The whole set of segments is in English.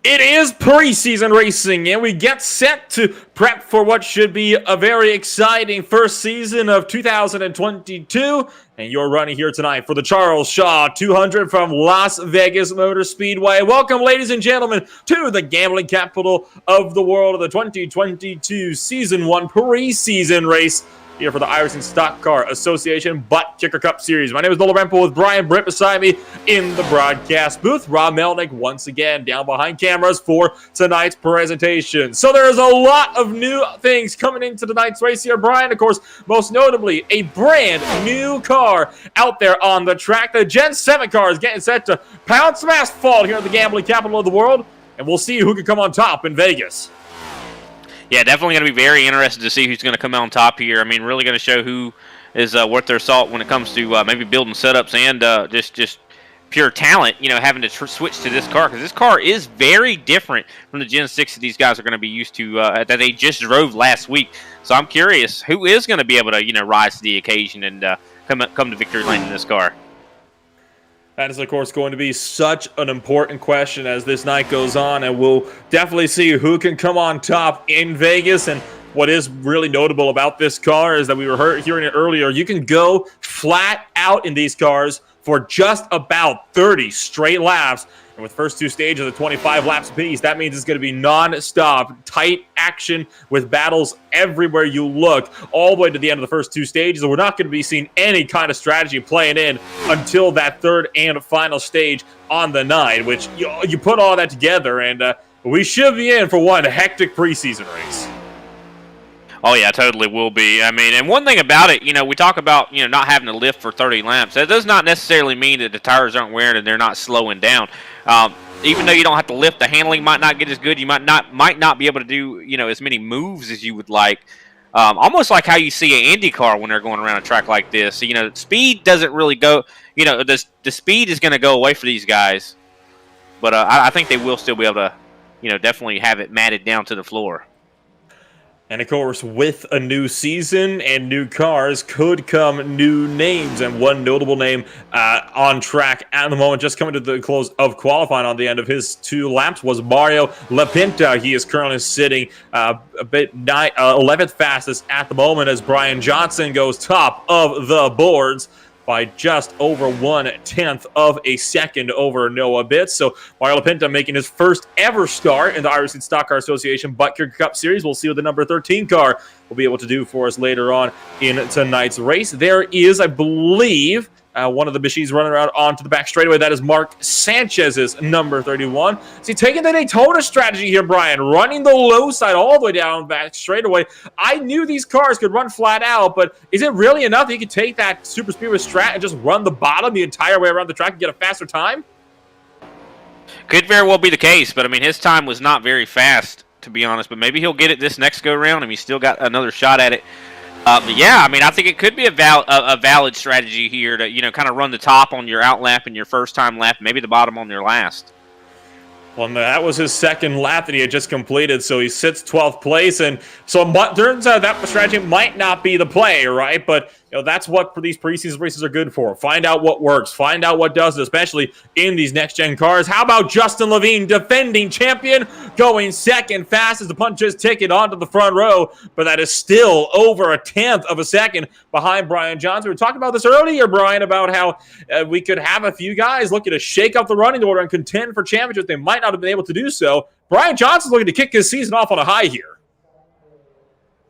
It is preseason racing, and we get set to prep for what should be a very exciting first season of 2022. And you're running here tonight for the Charles Shaw 200 from Las Vegas Motor Speedway. Welcome, ladies and gentlemen, to the gambling capital of the world of the 2022 Season 1 preseason race here for the ISCA Stock Car Association ButtKicker Cup Series. My name is Nolan Rempel with Brian Britt beside me in the broadcast booth. Rob Melnick once again down behind cameras for tonight's presentation. So there's a lot of new things coming into tonight's race here, Brian. Of course, most notably, a brand new car out there on the track. The Gen 7 car is getting set to pound some asphalt here in the gambling capital of the world, and we'll see who can come on top in Vegas. Yeah, definitely going to be very interested to see who's going to come out on top here. I mean, really going to show who is worth their salt when it comes to maybe building setups and just pure talent, you know, having to switch to this car. Because this car is very different from the Gen 6 that these guys are going to be used to, that they just drove last week. So I'm curious, who is going to be able to, you know, rise to the occasion and come to victory lane in this car? That is, of course, going to be such an important question as this night goes on, and we'll definitely see who can come on top in Vegas. And what is really notable about this car is that we were hearing it earlier. You can go flat out in these cars for just about 30 straight laps. And with the first two stages of 25 laps apiece, that means it's going to be non-stop, tight action with battles everywhere you look, all the way to the end of the first two stages. And we're not going to be seeing any kind of strategy playing in until that third and final stage on the night, which you put all that together, and we should be in for one hectic preseason race. Oh, yeah, totally will be. I mean, and one thing about it, you know, we talk about, you know, not having to lift for 30 laps. That does not necessarily mean that the tires aren't wearing and they're not slowing down. Even though you don't have to lift, the handling might not get as good. You might not be able to do, you know, as many moves as you would like. Almost like how you see an Indy car when they're going around a track like this. You know, speed doesn't really go, you know, the speed is going to go away for these guys. But I think they will still be able to, you know, definitely have it matted down to the floor. And of course, with a new season and new cars could come new names. And one notable name on track at the moment, just coming to the close of qualifying on the end of his 2 laps, was Mario Lapinta. He is currently sitting a bit 11th fastest at the moment as Brian Johnson goes top of the boards by just over 1/10 of a second over Noah Bitts. So Mario Lapinta making his first ever start in the ISCA Stock Car Association ButtKicker Cup Series. We'll see what the number 13 car will be able to do for us later on in tonight's race. There is, I believe, one of the machines running around onto the back straightaway. That is Mark Sanchez's number 31. So taking the Daytona strategy here, Brian, running the low side all the way down back straightaway. I knew these cars could run flat out, but is it really enough that you could take that super speedway strat and just run the bottom the entire way around the track and get a faster time? Could very well be the case, but I mean, his time was not very fast, to be honest. But maybe he'll get it this next go round, and he's still got another shot at it. But yeah, I mean, I think it could be a valid strategy here to, you know, kind of run the top on your out lap and your first time lap, maybe the bottom on your last. Well, that was his second lap that he had just completed, so he sits 12th place, and so turns out that strategy might not be the play, right? But you know, that's what these preseason races are good for. Find out what works, find out what doesn't, especially in these next-gen cars. How about Justin Levine, defending champion, going second fast as the punches ticket onto the front row, but that is still over 1/10 of a second behind Brian Johnson. We were talking about this earlier, Brian, about how we could have a few guys looking to shake up the running order and contend for championships. They might not have been able to do so. Brian Johnson's looking to kick his season off on a high here.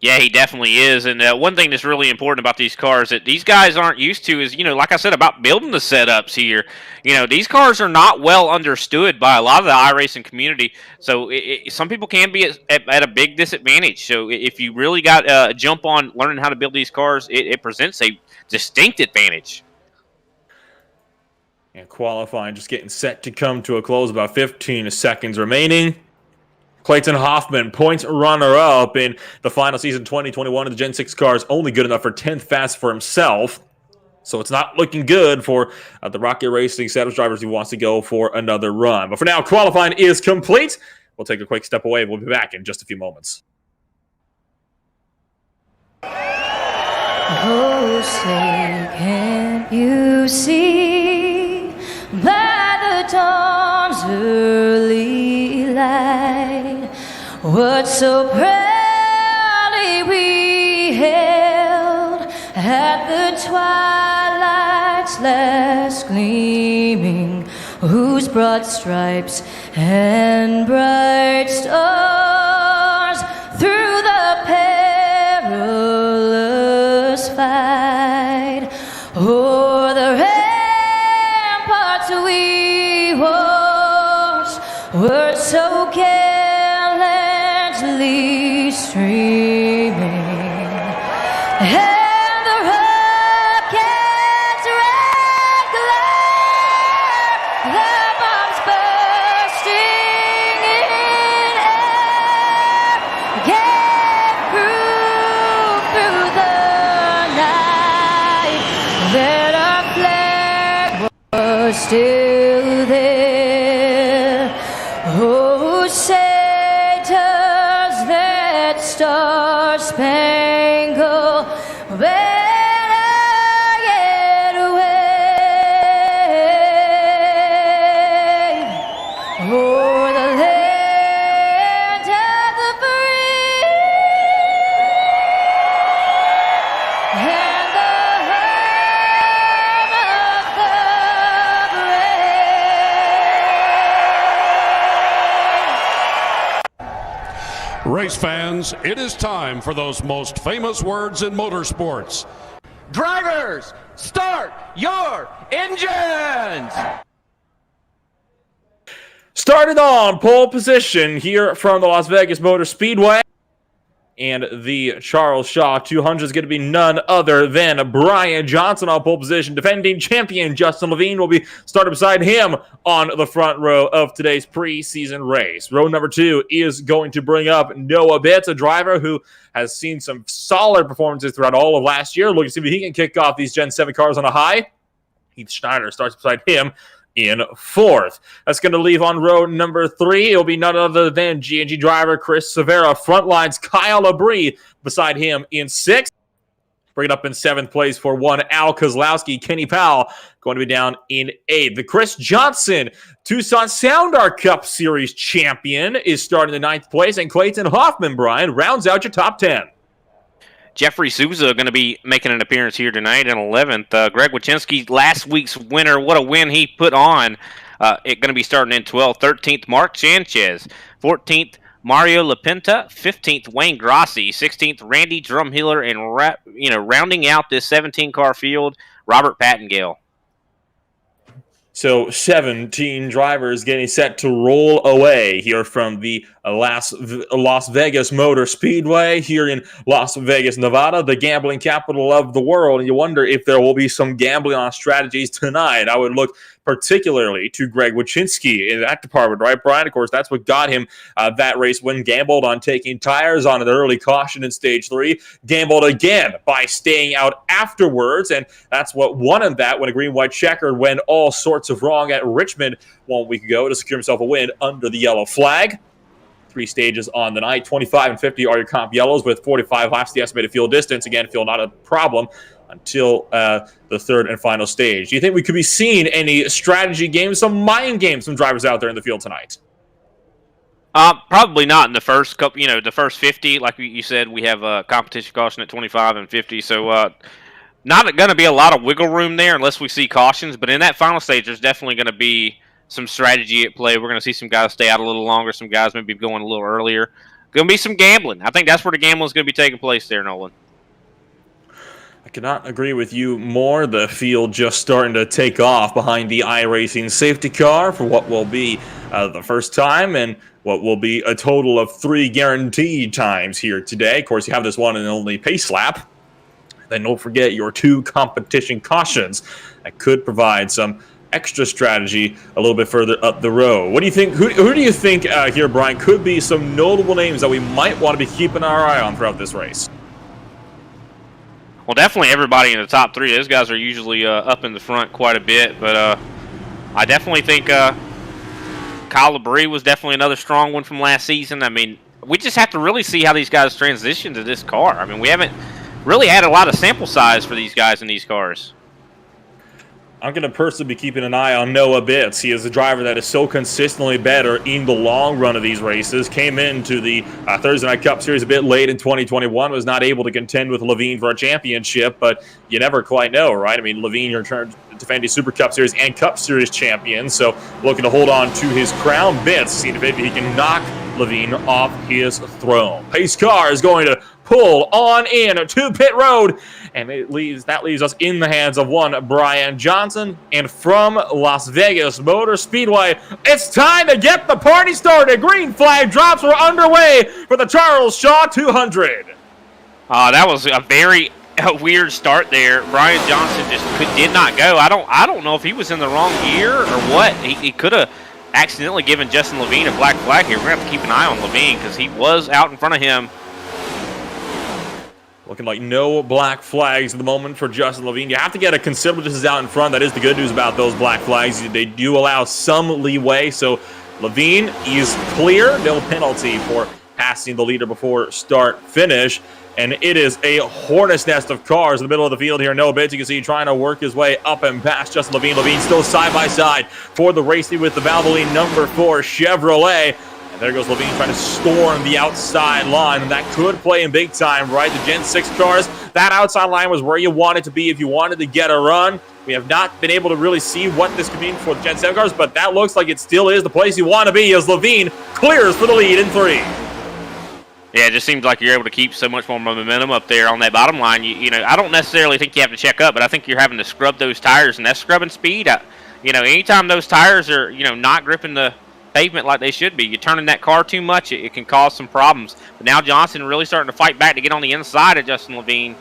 Yeah, he definitely is. And one thing that's really important about these cars that these guys aren't used to is, you know, like I said, about building the setups here. You know, these cars are not well understood by a lot of the iRacing community. So some people can be at a big disadvantage. So if you really got a jump on learning how to build these cars, it presents a distinct advantage. And qualifying just getting set to come to a close, about 15 seconds remaining. Clayton Hoffman, points runner-up in the final season 2021 of the Gen 6 cars, only good enough for 10th fast for himself. So it's not looking good for the Rocket Racing setup drivers who wants to go for another run. But for now, qualifying is complete. We'll take a quick step away. We'll be back in just a few moments. Oh, say, can't you see by the dawn's early light what so proudly we held at the twilight's last gleaming, whose broad stripes and bright stars through the perilous fight o'er the ramparts we watched were so gallantly streaming. And the rocket's red glare, the bombs bursting in air, gave proof through the night that our flag was still there. Oh, say does that star-spangled banner yet wave o'er the land of the free and the home of the brave. Race fans, it is time for those most famous words in motorsports. Drivers, start your engines! Started on pole position here from the Las Vegas Motor Speedway. And the Charles Shaw 200 is going to be none other than Brian Johnson on pole position. Defending champion Justin Levine will be started beside him on the front row of today's preseason race. Row number 2 is going to bring up Noah Bitts, a driver who has seen some solid performances throughout all of last year. Looking to see if he can kick off these Gen 7 cars on a high. Heath Schneider starts beside him in 4th. That's going to leave on row number 3. It'll be none other than G&G driver Chris Severa. Front lines Kyle Labrie beside him in 6th. Bring it up in 7th place for one Al Kozlowski. Kenny Powell going to be down in 8th. The Chris Johnson Tucson Sound Art Cup Series champion is starting in 9th place. And Clayton Hoffman, Brian, rounds out your top 10. Jeffrey Souza going to be making an appearance here tonight in 11th. Greg Wychinski, last week's winner, what a win he put on. It's going to be starting in 12th. 13th, Mark Sanchez. 14th, Mario Lapinta. 15th, Wayne Grossi. 16th, Randy Drumheller. And rounding out this 17-car field, Robert Pattengale. So 17 drivers getting set to roll away here from the Las Vegas Motor Speedway here in Las Vegas, Nevada, the gambling capital of the world. And you wonder if there will be some gambling on strategies tonight. I would look particularly to Greg Wychinski in that department, right, Brian? Of course, that's what got him that race win. Gambled on taking tires on an early caution in Stage 3. Gambled again by staying out afterwards, and that's what won him that when a green-white checkered went all sorts of wrong at Richmond 1 week ago to secure himself a win under the yellow flag. 3 stages on the night. 25 and 50 are your comp yellows with 45 laps the estimated field distance. Again, field not a problem until the 3rd and final stage. Do you think we could be seeing any strategy games, some mind games from drivers out there in the field tonight? Probably not in the first couple, the first 50. Like you said, we have a competition caution at 25 and 50. So not going to be a lot of wiggle room there unless we see cautions. But in that final stage, there's definitely going to be some strategy at play. We're going to see some guys stay out a little longer, some guys maybe going a little earlier. Going to be some gambling. I think that's where the gambling is going to be taking place there, Nolan. I cannot agree with you more. The field just starting to take off behind the iRacing safety car for what will be the first time and what will be a total of 3 guaranteed times here today. Of course, you have this one and only pace lap. Then don't forget your 2 competition cautions that could provide some extra strategy a little bit further up the road. What do you think? Who do you think here, Brian, could be some notable names that we might want to be keeping our eye on throughout this race? Well, definitely everybody in the top 3. Those guys are usually up in the front quite a bit, but I definitely think Kyle Labrie was definitely another strong one from last season. I mean, we just have to really see how these guys transition to this car. I mean, we haven't really had a lot of sample size for these guys in these cars. I'm going to personally be keeping an eye on Noah Bitts. He is a driver that is so consistently better in the long run of these races. Came into the Thursday Night Cup Series a bit late in 2021. Was not able to contend with Levine for a championship, but you never quite know, right? I mean, Levine returned defending Super Cup Series and Cup Series champion, so looking to hold on to his crown. Bitts, seeing if maybe he can knock Levine off his throne. Pace car is going to pull on in to pit road, and that leaves us in the hands of one Brian Johnson. And from Las Vegas Motor Speedway, it's time to get the party started. Green flag drops were underway for the Charles Shaw 200. That was a very weird start there. Brian Johnson just did not go. I don't know if he was in the wrong gear or what. He could have accidentally given Justin Levine a black flag here. We're going to have to keep an eye on Levine because he was out in front of him. Looking like no black flags at the moment for Justin Levine. You have to get a considerable distance out in front. That is the good news about those black flags. They do allow some leeway. So Levine is clear. No penalty for passing the leader before start finish. And it is a hornet's nest of cars in the middle of the field here. Noah Bitts, you can see trying to work his way up and past Justin Levine. Levine still side by side for the race lead with the Valvoline number 4 Chevrolet. And there goes Levine trying to storm the outside line, and that could play in big time, right? The Gen 6 cars, that outside line was where you wanted to be if you wanted to get a run. We have not been able to really see what this could mean for the Gen 7 cars, but that looks like it still is the place you want to be as Levine clears for the lead in 3. Yeah, it just seems like you're able to keep so much more momentum up there on that bottom line. You know, I don't necessarily think you have to check up, but I think you're having to scrub those tires, and that's scrubbing speed. Anytime those tires are, not gripping the pavement like they should be, you're turning that car too much, it can cause some problems. But now Johnson really starting to fight back to get on the inside of Justin Levine.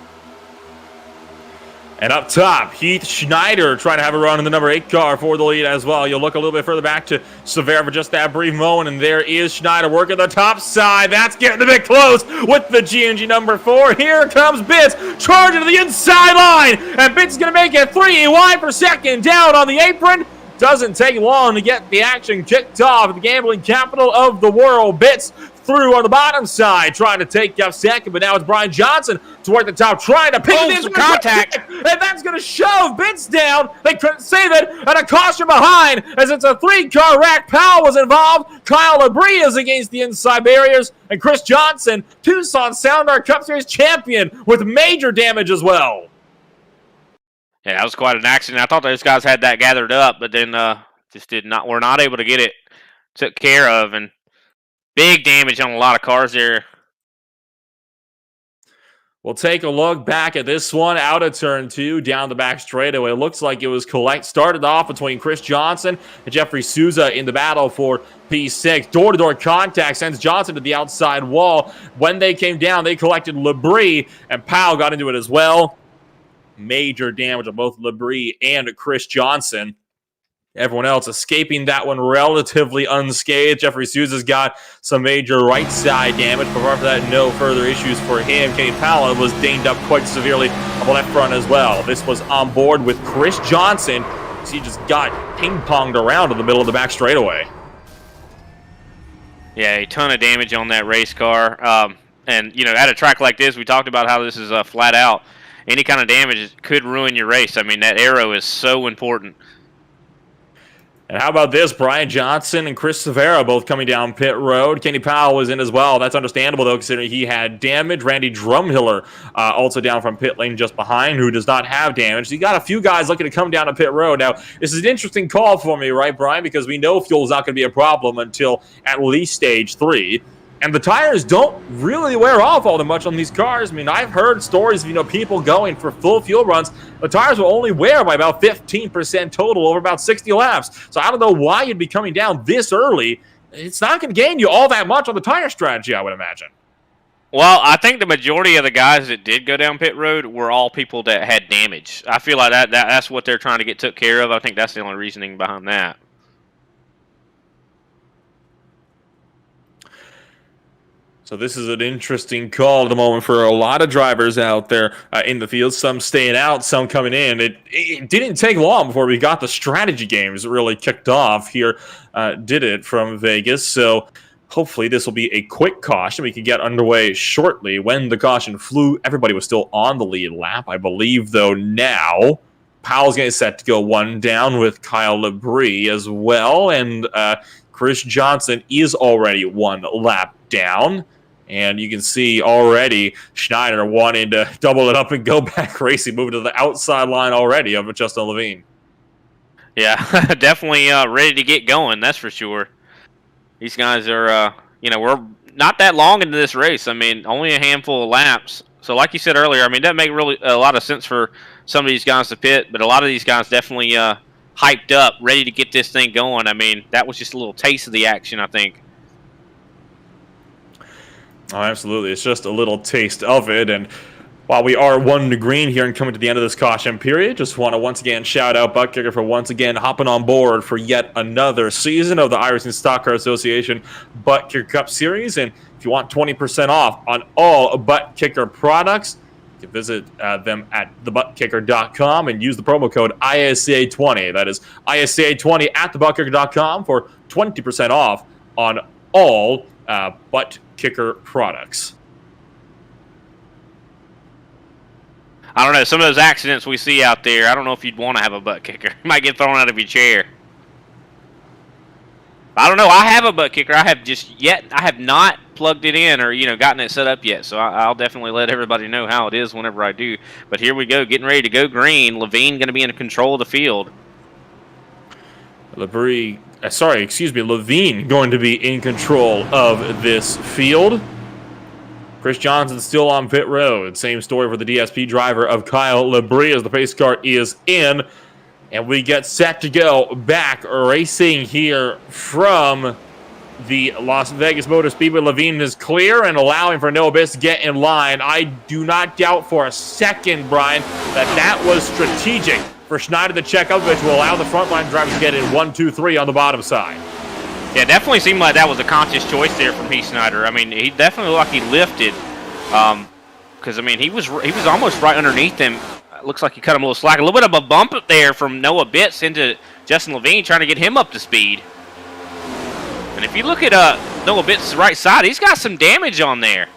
And up top, Heath Schneider trying to have a run in the number 8 car for the lead as well. You'll look a little bit further back to Severa for just that brief moment, and there is Schneider working the top side. That's getting a bit close with the GNG number 4. Here comes Bitts, charging to the inside line, and Bitts is going to make it 3 wide per second down on the apron. Doesn't take long to get the action kicked off at the gambling capital of the world. Bitts through on the bottom side, trying to take up second, but now it's Brian Johnson toward the top, trying to pick this contact, and that's going to shove Bitts down. They couldn't save it, and a caution behind as it's a 3-car wreck. Powell was involved. Kyle Labrie is against the inside barriers, and Chris Johnson, Tucson Soundar Cup Series champion, with major damage as well. Yeah, that was quite an accident. I thought those guys had that gathered up, but then just were not able to get it took care of, and big damage on a lot of cars there. We'll take a look back at this one out of turn 2 down the back straightaway. It looks like it was started off between Chris Johnson and Jeffrey Souza in the battle for P6. Door-to-door contact sends Johnson to the outside wall. When they came down, they collected Labrie, and Powell got into it as well. Major damage on both Labrie and Chris Johnson. Everyone else escaping that one relatively unscathed. Jeffrey Souza's got some major right side damage, but apart from that, no further issues for him. Kenny Powell was dinged up quite severely on the left front as well. This was on board with Chris Johnson. He just got ping-ponged around in the middle of the back straightaway. Yeah, a ton of damage on that race car. And, at a track like this, we talked about how this is flat out. Any kind of damage could ruin your race. I mean, that aero is so important. And how about this? Brian Johnson and Chris Severa both coming down pit road. Kenny Powell was in as well. That's understandable, though, considering he had damage. Randy Drumhiller also down from pit lane just behind, who does not have damage. So you got a few guys looking to come down to pit road. Now, this is an interesting call for me, right, Brian? Because we know fuel's not going to be a problem until at least stage 3. And the tires don't really wear off all that much on these cars. I mean, I've heard stories of, people going for full fuel runs. The tires will only wear by about 15% total over about 60 laps. So I don't know why you'd be coming down this early. It's not going to gain you all that much on the tire strategy, I would imagine. Well, I think the majority of the guys that did go down pit road were all people that had damage. I feel like that's what they're trying to get took care of. I think that's the only reasoning behind that. So this is an interesting call at the moment for a lot of drivers out there in the field. Some staying out, some coming in. It didn't take long before we got the strategy games really kicked off here, did it, from Vegas. So hopefully this will be a quick caution. We can get underway shortly. When the caution flew, everybody was still on the lead lap. I believe, though, now Powell's getting set to go one down with Kyle Labrie as well. And Chris Johnson is already one lap down. And you can see already Schneider wanting to double it up and go back racing, moving to the outside line already of Justin Levine. Yeah, definitely ready to get going, that's for sure. These guys are, we're not that long into this race. I mean, only a handful of laps. So like you said earlier, I mean, it doesn't make really a lot of sense for some of these guys to pit, but a lot of these guys definitely hyped up, ready to get this thing going. I mean, that was just a little taste of the action, I think. Oh, absolutely. It's just a little taste of it. And while we are 1 to green here and coming to the end of this caution period, just want to once again shout out ButtKicker for once again hopping on board for yet another season of the iRacing Stock Car Association ButtKicker Cup Series. And if you want 20% off on all ButtKicker products, you can visit them at thebuttkicker.com and use the promo code ISCA20. That is ISCA20 at thebuttkicker.com for 20% off on all ButtKicker products. I don't know, some of those accidents we see out there, I don't know if you'd want to have a butt kicker. You might get thrown out of your chair. I don't know, I have a butt kicker. I have not plugged it in or, gotten it set up yet. So I'll definitely let everybody know how it is whenever I do. But here we go, getting ready to go green. Levine going to be in control of the field. Levine going to be in control of this field. Chris Johnson still on pit road. Same story for the DSP driver of Kyle Labrie as the pace car is in. And we get set to go back racing here from the Las Vegas Motor Speedway. Levine is clear and allowing for Noah Biss to get in line. I do not doubt for a second, Brian, that was strategic for Schneider to check up, which will allow the frontline drivers to get in 1, 2, 3 on the bottom side. Yeah, definitely seemed like that was a conscious choice there from Heath Snyder. I mean, he definitely looked like he lifted, because I mean he was almost right underneath him. Looks like he cut him a little slack. A little bit of a bump up there from Noah Bitts into Justin Levine, trying to get him up to speed. And if you look at Noah Bitts' right side, he's got some damage on there.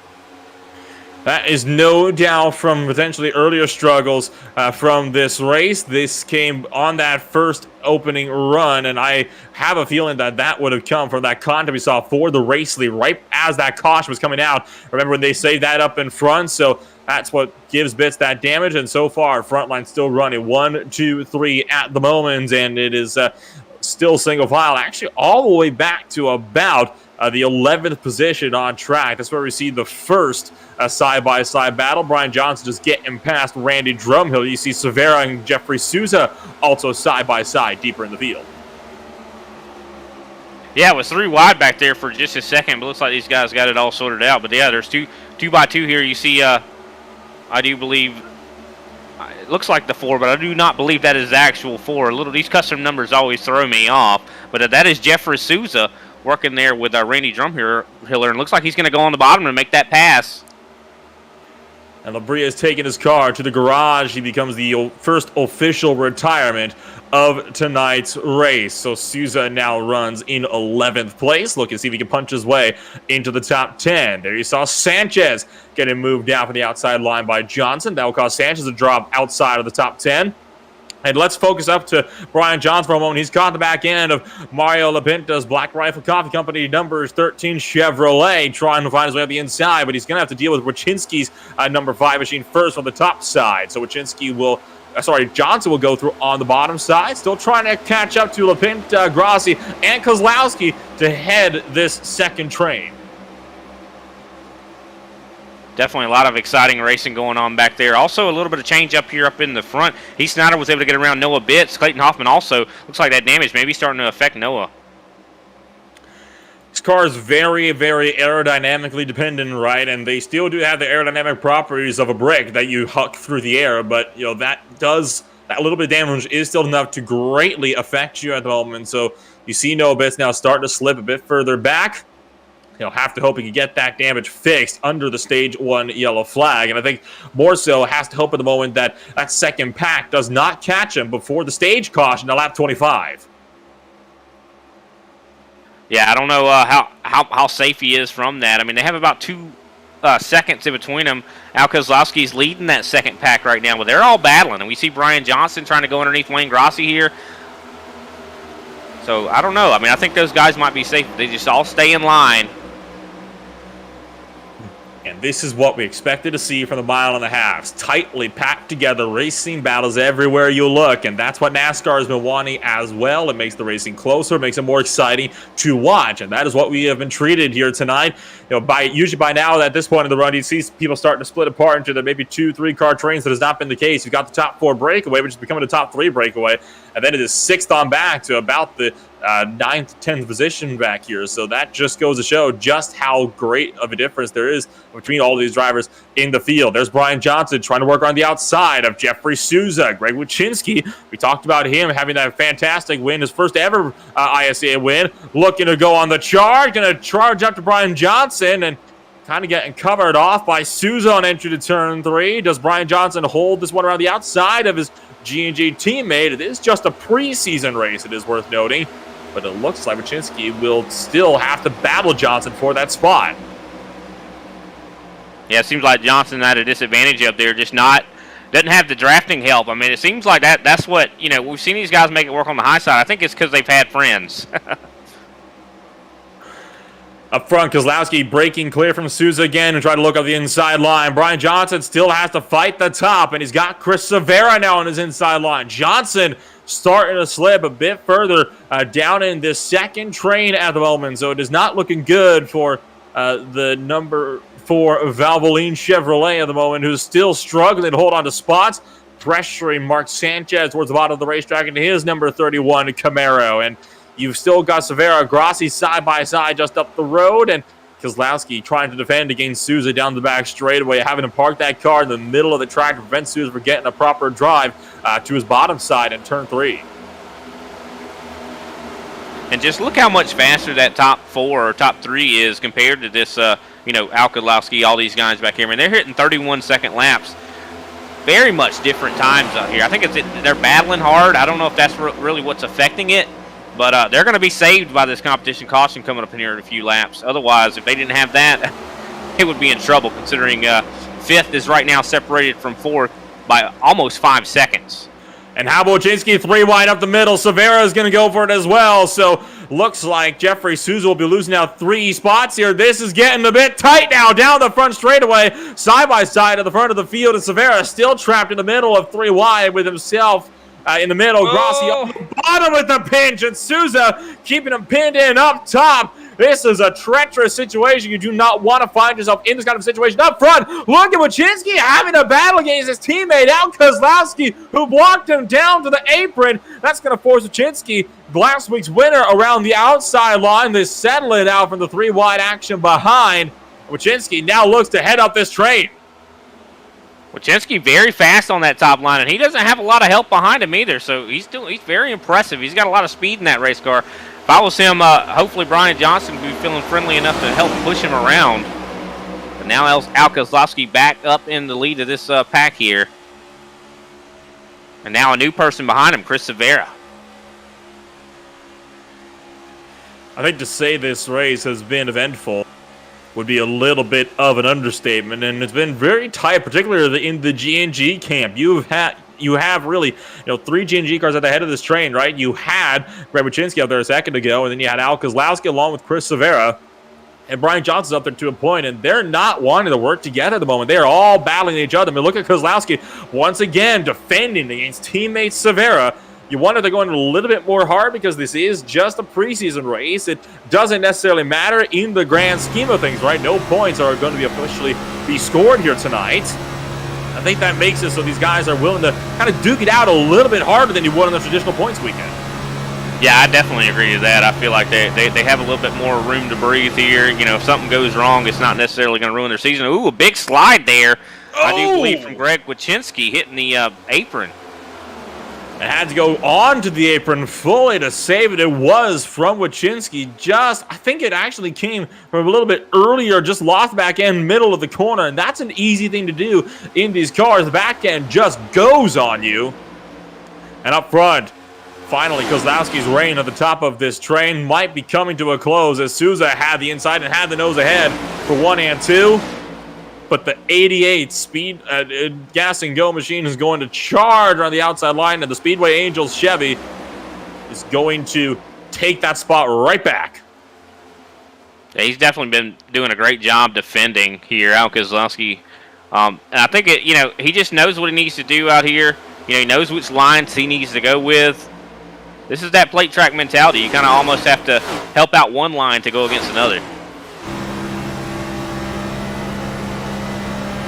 That is no doubt from potentially earlier struggles from this race. This came on that first opening run, and I have a feeling that would have come from that contact we saw for the race lead right as that caution was coming out. Remember when they saved that up in front? So that's what gives Bitts that damage, and so far, frontline still running 1, 2, 3 at the moment, and it is still single file, actually all the way back to about the 11th position on track. That's where we see the first side-by-side battle. Brian Johnson just getting past Randy Drumhill. You see Severa and Jeffrey Souza also side-by-side deeper in the field. Yeah, it was 3 wide back there for just a second, but looks like these guys got it all sorted out. But yeah, there's two by two here. You see, I do believe, it looks like the 4, but I do not believe that is the actual 4. These custom numbers always throw me off, but that is Jeffrey Souza working there with Randy Drumhill, and looks like he's going to go on the bottom and make that pass. And Labrie has taken his car to the garage. He becomes the first official retirement of tonight's race. So Souza now runs in 11th place. Look and see if he can punch his way into the top 10. There you saw Sanchez getting moved down from the outside line by Johnson. That will cause Sanchez to drop outside of the top 10. And let's focus up to Brian Johnson for a moment. He's caught the back end of Mario Lapinta's Black Rifle Coffee Company numbers 13 Chevrolet, trying to find his way up the inside, but he's going to have to deal with Wachinski's number 5 machine first on the top side. So Johnson will go through on the bottom side, still trying to catch up to Lapinta, Grassi, and Kozlowski to head this second train. Definitely a lot of exciting racing going on back there. Also, a little bit of change up here up in the front. Heath Snyder was able to get around Noah Bitts. Clayton Hoffman also looks like that damage may be starting to affect Noah. This car is very, very aerodynamically dependent, right? And they still do have the aerodynamic properties of a brick that you huck through the air, but that little bit of damage is still enough to greatly affect you at the moment. So you see Noah Bitts now starting to slip a bit further back. He'll have to hope he can get that damage fixed under the stage 1 yellow flag. And I think more so has to hope at the moment that second pack does not catch him before the stage caution at lap 25. Yeah, I don't know how safe he is from that. I mean, they have about seconds in between them. Al Kozlowski's leading that second pack right now, but they're all battling. And we see Brian Johnson trying to go underneath Wayne Grossi here. So, I don't know. I mean, I think those guys might be safe. They just all stay in line. And this is what we expected to see from the mile and a half. Tightly packed together racing battles everywhere you look. And that's what NASCAR has been wanting as well. It makes the racing closer, makes it more exciting to watch. And that is what we have been treated here tonight. You know, usually by now at this point in the run, you see people starting to split apart into the maybe 2-3 car trains. That has not been the case. You've got the top 4 breakaway, which is becoming the top 3 breakaway. And then it is 6th on back to about the 9th, 10th position back here. So that just goes to show just how great of a difference there is between all these drivers in the field. There's Brian Johnson trying to work on the outside of Jeffrey Souza. Greg Wyszynski, we talked about him having that fantastic win, his first ever ISCA win, looking to go on the charge, going to charge up to Brian Johnson and kind of getting covered off by Souza on entry to turn 3. Does Brian Johnson hold this one around the outside of his G&G teammate? It is just a preseason race, it is worth noting. But it looks like Wyszynski will still have to battle Johnson for that spot. Yeah, it seems like Johnson at a disadvantage up there, just doesn't have the drafting help. I mean, it seems like that's what, you know, we've seen these guys make it work on the high side. I think it's because they've had friends. Up front, Kozlowski breaking clear from Souza again and trying to look up the inside line. Brian Johnson still has to fight the top, and he's got Chris Severa now on his inside line. Johnson starting to slip a bit further down in this second train at the moment, so it is not looking good for the number 4 Valvoline Chevrolet at the moment, who's still struggling to hold on to spots, pressuring Mark Sanchez towards the bottom of the racetrack into his number 31 Camaro. And you've still got Severa, Grossi side by side just up the road, and Kozlowski trying to defend against Souza down the back straightaway, having to park that car in the middle of the track to prevent Souza from getting a proper drive to his bottom side in turn 3. And just look how much faster that top 4 or top 3 is compared to this, you know, Al Kozlowski, all these guys back here. I mean, they're hitting 31-second laps. Very much different times out here. I think they're battling hard. I don't know if that's really what's affecting it. But they're going to be saved by this competition caution coming up in here in a few laps. Otherwise, if they didn't have that, it would be in trouble, considering 5th is right now separated from 4th by almost 5 seconds. And how about Wyszynski 3 wide up the middle? Severa is going to go for it as well. So looks like Jeffrey Souza will be losing out 3 spots here. This is getting a bit tight now down the front straightaway, side by side at the front of the field. And Severa still trapped in the middle of 3 wide with himself in the middle. Grossi on the bottom with the pinch, and Souza keeping him pinned in up top. This is a treacherous situation. You do not want to find yourself in this kind of situation up front. Look at Wyszynski having a battle against his teammate, Al Kozlowski, who blocked him down to the apron. That's going to force Wyszynski, last week's winner, around the outside line. They settle it out from the 3 wide action behind. Wyszynski now looks to head up this train. Wyszynski very fast on that top line, and he doesn't have a lot of help behind him either, so he's very impressive. He's got a lot of speed in that race car. If I was him, hopefully Brian Johnson would be feeling friendly enough to help push him around. But now Al Kozlowski back up in the lead of this pack here. And now a new person behind him, Chris Severa. I think to say this race has been eventful would be a little bit of an understatement, and it's been very tight, particularly in the G&G camp. You have really, 3 G&G cars at the head of this train, right? You had Greg Wyszynski up there a second ago, and then you had Al Kozlowski along with Chris Severa, and Brian Johnson's up there to a point, and they're not wanting to work together at the moment. They are all battling each other. I mean, look at Kozlowski once again defending against teammate Severa. You wonder if they're going a little bit more hard because this is just a preseason race. It doesn't necessarily matter in the grand scheme of things, right? No points are going to be officially be scored here tonight. I think that makes it so these guys are willing to kind of duke it out a little bit harder than you would on the traditional points weekend. Yeah, I definitely agree with that. I feel like they have a little bit more room to breathe here. If something goes wrong, it's not necessarily going to ruin their season. Ooh, a big slide there. Oh! I do believe from Greg Wyszynski hitting the apron. It had to go on to the apron fully to save it. It was from Wyszynski. I think it actually came from a little bit earlier, just loft back end, middle of the corner, and that's an easy thing to do in these cars. The back end just goes on you. And up front, finally, Kozlowski's reign at the top of this train might be coming to a close as Souza had the inside and had the nose ahead for 1 and 2. but the 88 speed gas and go machine is going to charge around the outside line, and the Speedway Angels Chevy is going to take that spot right back. Yeah, he's definitely been doing a great job defending here, Al Kozlowski. And I think he just knows what he needs to do out here. He knows which lines he needs to go with. This is that plate track mentality. You kind of almost have to help out one line to go against another.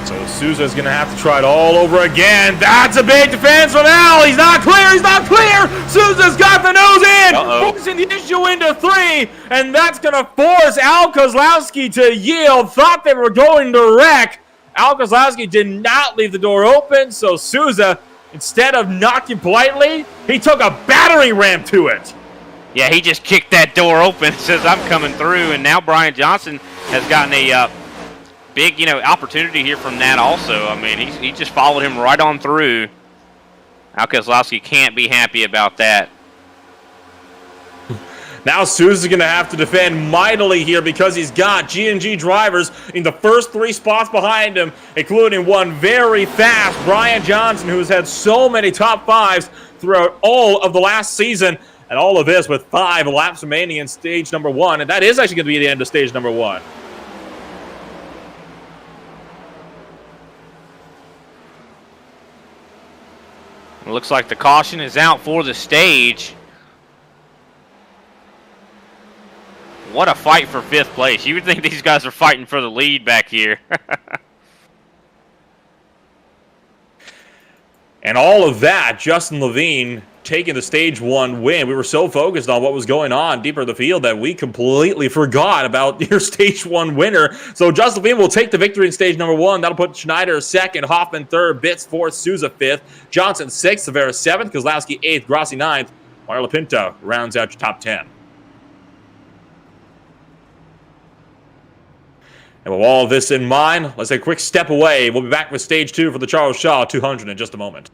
So Souza's going to have to try it all over again. That's a big defense from Al. He's not clear. He's not clear. Souza's got the nose in. Forcing the issue into 3. And that's going to force Al Kozlowski to yield. Thought they were going to wreck. Al Kozlowski did not leave the door open. So Souza, instead of knocking politely, he took a battering ram to it. Yeah, he just kicked that door open. Says, I'm coming through. And now Brian Johnson has gotten a big, opportunity here from that also. I mean, he just followed him right on through. Al Kozlowski can't be happy about that. Now Souza's going to have to defend mightily here because he's got G&G drivers in the first 3 spots behind him, including one very fast Brian Johnson, who has had so many top 5s throughout all of the last season. And all of this with 5 laps remaining in stage number 1. And that is actually going to be the end of stage number 1. It looks like the caution is out for the stage. What a fight for 5th place. You would think these guys are fighting for the lead back here. And all of that, Justin Levine taking the stage 1 win. We were so focused on what was going on deeper in the field that we completely forgot about your stage 1 winner. So Justin Levine will take the victory in stage number 1. That'll put Schneider 2nd, Hoffman 3rd, Bitts 4th, Souza 5th, Johnson 6th, Severa 7th, Kozlowski 8th, Grassi 9th. Mario Lapinto rounds out your top 10. And with all of this in mind, let's take a quick step away. We'll be back with stage 2 for the Charles Shaw 200 in just a moment.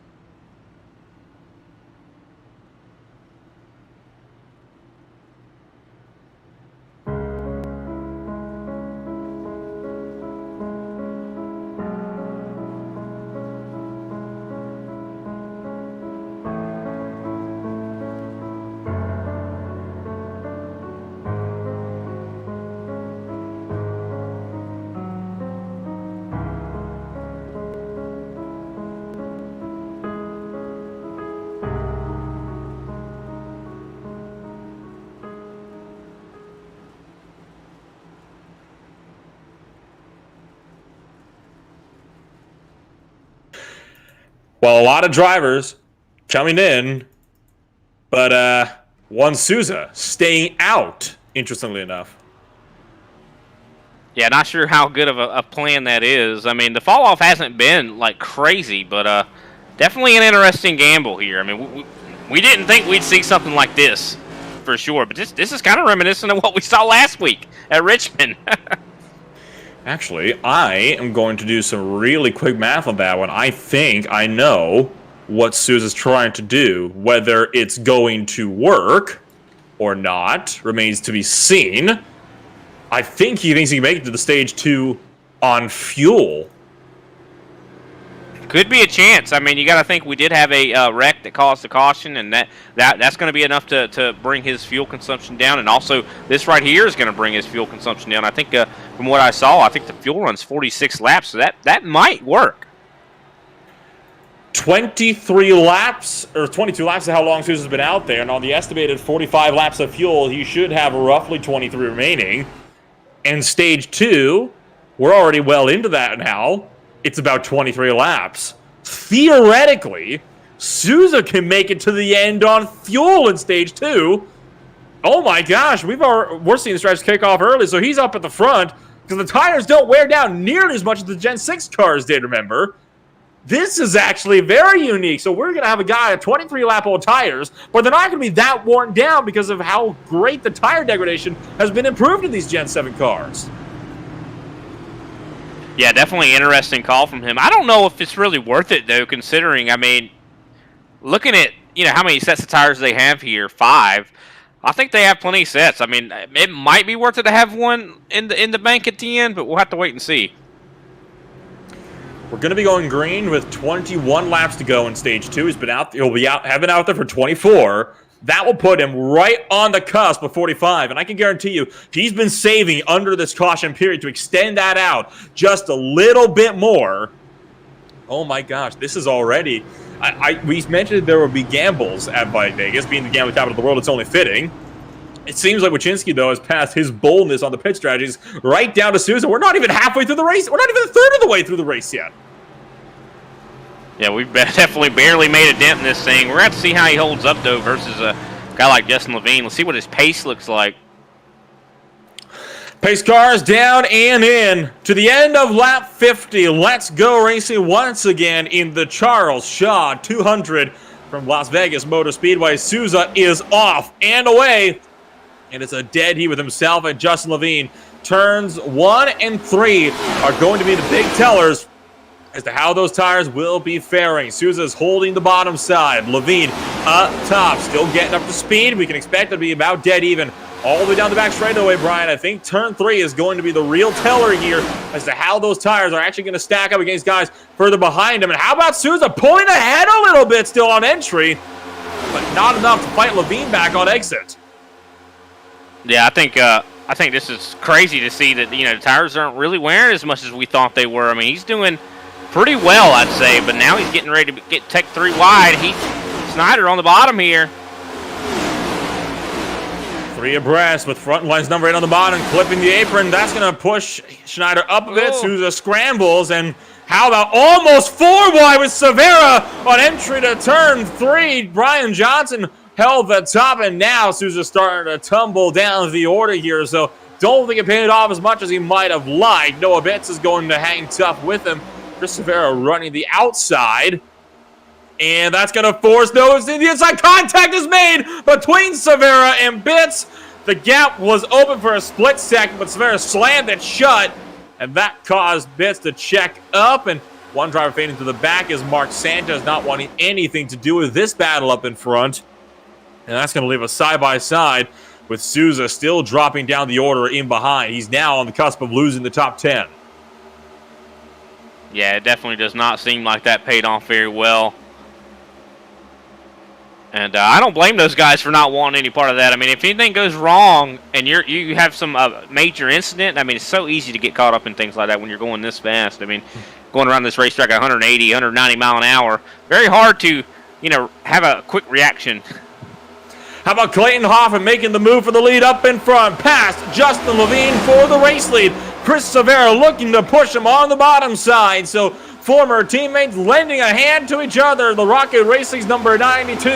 Well, a lot of drivers coming in, but one Souza staying out, interestingly enough. Yeah, not sure how good of a plan that is. I mean, the fall off hasn't been like crazy, but definitely an interesting gamble here. I mean, we didn't think we'd see something like this for sure, but this is kind of reminiscent of what we saw last week at Richmond. Actually, I am going to do some really quick math on that one. I think I know what Souza's trying to do. Whether it's going to work or not remains to be seen. I think he thinks he can make it to the stage 2 on fuel. Could be a chance. I mean, you got to think we did have a wreck that caused the caution, and that's going to be enough to bring his fuel consumption down. And also, this right here is going to bring his fuel consumption down. I think from what I saw, I think the fuel runs 46 laps, so that might work. 23 laps, or 22 laps is how long Souza's been out there, and on the estimated 45 laps of fuel, he should have roughly 23 remaining. And stage 2, we're already well into that now. It's about 23 laps. Theoretically, Souza can make it to the end on fuel in stage 2. Oh my gosh, we're seeing the stripes kick off early, so he's up at the front because the tires don't wear down nearly as much as the Gen 6 cars did, remember? This is actually very unique. So we're going to have a guy at 23-lap-old tires, but they're not going to be that worn down because of how great the tire degradation has been improved in these Gen 7 cars. Yeah, definitely interesting call from him. I don't know if it's really worth it, though, considering, I mean, looking at, how many sets of tires they have here, 5. I think they have plenty of sets. I mean, it might be worth it to have one in the bank at the end, but we'll have to wait and see. We're going to be going green with 21 laps to go in stage 2. He'll be out, have been out there for 24. That will put him right on the cusp of 45, and I can guarantee you he's been saving under this caution period to extend that out just a little bit more. Oh my gosh, this is already... we mentioned there would be gambles at Vegas, being the gambling capital of the world. It's only fitting. It seems like Wachinski, though, has passed his boldness on the pit strategies right down to Souza. We're not even halfway through the race. We're not even a third of the way through the race yet. Yeah, we've definitely barely made a dent in this thing. We're going to have to see how he holds up, though, versus a guy like Justin Levine. Let's see what his pace looks like. Pace cars down and in to the end of lap 50. Let's go racing once again in the Charles Shaw 200 from Las Vegas Motor Speedway. Souza is off and away, and it's a dead heat with himself and Justin Levine. Turns 1 and 3 are going to be the big tellers as to how those tires will be faring. Souza's holding the bottom side. Levine up top, still getting up to speed. We can expect it to be about dead even all the way down the back straightaway, Brian. I think turn 3 is going to be the real teller here as to how those tires are actually going to stack up against guys further behind him. And how about Souza pulling ahead a little bit still on entry, but not enough to fight Levine back on exit. Yeah, I think this is crazy to see that, the tires aren't really wearing as much as we thought they were. I mean, he's doing pretty well, I'd say, but now he's getting ready to get Tech 3 wide. Snyder on the bottom here. 3 abreast with front lines number 8 on the bottom, clipping the apron. That's going to push Schneider up a bit. Souza scrambles, and how about almost 4 wide with Severa on entry to turn 3. Brian Johnson held the top, and now Souza's starting to tumble down the order here, so don't think it paid off as much as he might have liked. Noah Betts is going to hang tough with him. Chris Severa running the outside. And that's going to force those. The inside contact is made between Severa and Bitts. The gap was open for a split second, but Severa slammed it shut. And that caused Bitts to check up. And one driver fading to the back is Mark Sanchez, not wanting anything to do with this battle up in front. And that's going to leave us side by side with Souza still dropping down the order in behind. He's now on the cusp of losing the top 10. Yeah, it definitely does not seem like that paid off very well. And I don't blame those guys for not wanting any part of that. I mean, if anything goes wrong and you have some major incident, I mean, it's so easy to get caught up in things like that when you're going this fast. I mean, going around this racetrack at 180, 190 mile an hour, very hard to, have a quick reaction. How about Clayton Hoffman making the move for the lead up in front, past Justin Levine for the race lead. Chris Severa looking to push him on the bottom side. So former teammates lending a hand to each other. The Rocket Racing's number 92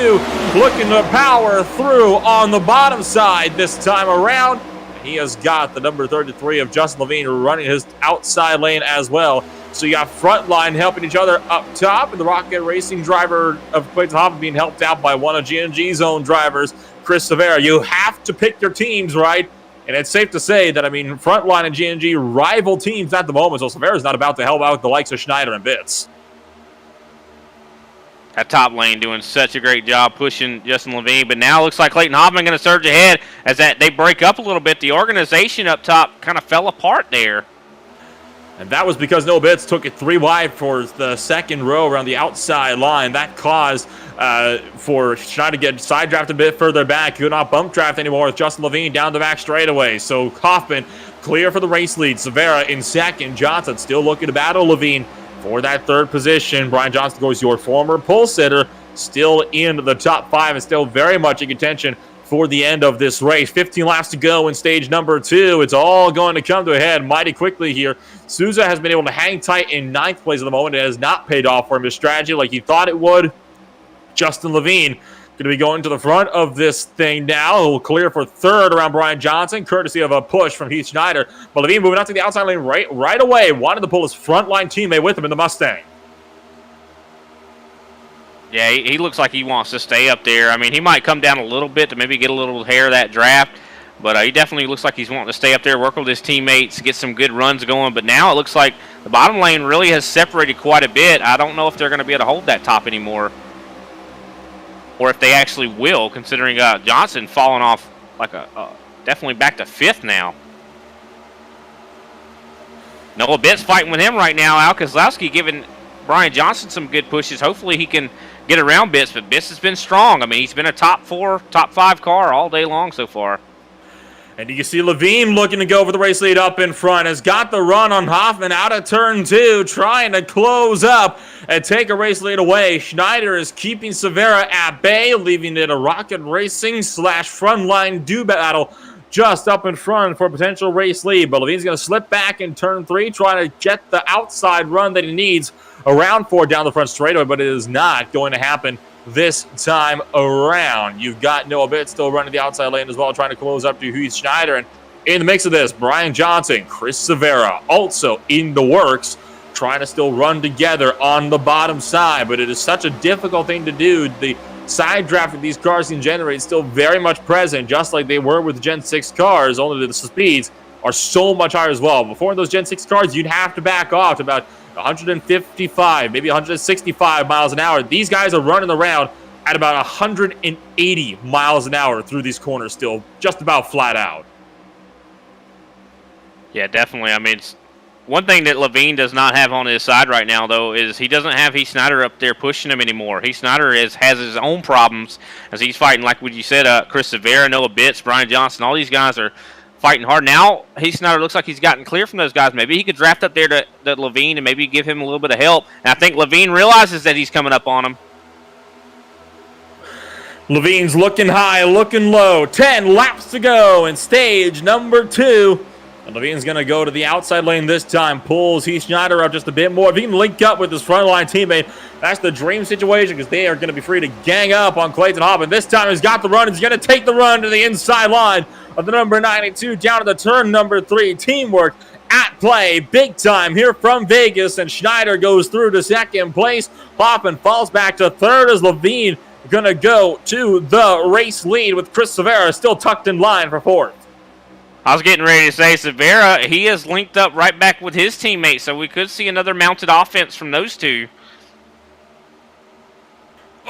looking to power through on the bottom side this time around. He has got the number 33 of Justin Levine running his outside lane as well. So you got front line helping each other up top, and the Rocket Racing driver of Clayton Hoffman being helped out by one of G&G's own drivers, Chris Severa. You have to pick your teams right. And it's safe to say that, Frontline and G&G rival teams at the moment, so Severa's not about to help out the likes of Schneider and Bitts. That top lane doing such a great job pushing Justin Levine, but now it looks like Clayton Hoffman going to surge ahead as they break up a little bit. The organization up top kind of fell apart there. And that was because Noah Bitts took it 3 wide for the second row around the outside line. That caused for Schneider to get side drafted a bit further back. Could not bump draft anymore with Justin Levine down the back straightaway. So Hoffman clear for the race lead. Severa in second. Johnson still looking to battle Levine for that third position. Brian Johnson goes your former pole sitter, still in the top 5 and still very much in contention for the end of this race. 15 laps to go in stage number 2. It's all going to come to a head mighty quickly here. Souza has been able to hang tight in 9th place at the moment. It has not paid off for him. His strategy like he thought it would. Justin Levine going to be going to the front of this thing now. He'll clear for 3rd around Brian Johnson, courtesy of a push from Heath Schneider. But Levine moving out to the outside lane right away. Wanted to pull his frontline teammate with him in the Mustang. Yeah, he looks like he wants to stay up there. I mean, he might come down a little bit to maybe get a little hair of that draft, but he definitely looks like he's wanting to stay up there, work with his teammates, get some good runs going. But now it looks like the bottom lane really has separated quite a bit. I don't know if they're going to be able to hold that top anymore, or if they actually will, considering Johnson falling off like definitely back to 5th now. Noah Bitt's fighting with him right now. Al Kozlowski giving Brian Johnson some good pushes. Hopefully he can get around Bitts, but Bitts has been strong. I mean, he's been a top 4, top 5 car all day long so far. And you can see Levine looking to go for the race lead up in front. Has got the run on Hoffman out of turn 2, trying to close up and take a race lead away. Schneider is keeping Severa at bay, leaving it a Rocket Racing / Frontline do battle just up in front for a potential race lead. But Levine's going to slip back in turn 3, trying to get the outside run that he needs around 4 down the front straightaway, but it is not going to happen this time around. You've got Noah Bitt still running the outside lane as well, trying to close up to Heath Schneider. And in the mix of this, Brian Johnson, Chris Severa also in the works, trying to still run together on the bottom side. But it is such a difficult thing to do. The side draft that these cars can generate is still very much present, just like they were with the Gen 6 cars, only the speeds are so much higher as well. Before those Gen 6 cars, you'd have to back off to about 155, maybe 165 miles an hour. These guys are running around at about 180 miles an hour through these corners still, just about flat out. Yeah, definitely. I mean, one thing that Levine does not have on his side right now, though, is he doesn't have Heath Snyder up there pushing him anymore. Heath Snyder has his own problems as he's fighting, like what you said, Chris Severa, Noah Bitts, Brian Johnson, all these guys are fighting hard. Now, Heath Snyder looks like he's gotten clear from those guys. Maybe he could draft up there to Levine and maybe give him a little bit of help. And I think Levine realizes that he's coming up on him. Levine's looking high, looking low. 10 laps to go in stage number 2. And Levine's going to go to the outside lane this time. Pulls Heath Schneider up just a bit more. If he can link up with his frontline teammate, that's the dream situation because they are going to be free to gang up on Clayton Hoffman. This time he's got the run. He's going to take the run to the inside line of the number 92 down to the turn number 3. Teamwork at play big time here from Vegas, and Schneider goes through to second place. Hoffman falls back to third as Levine going to go to the race lead with Chris Severa still tucked in line for 4th. I was getting ready to say Severa, he is linked up right back with his teammates, so we could see another mounted offense from those two.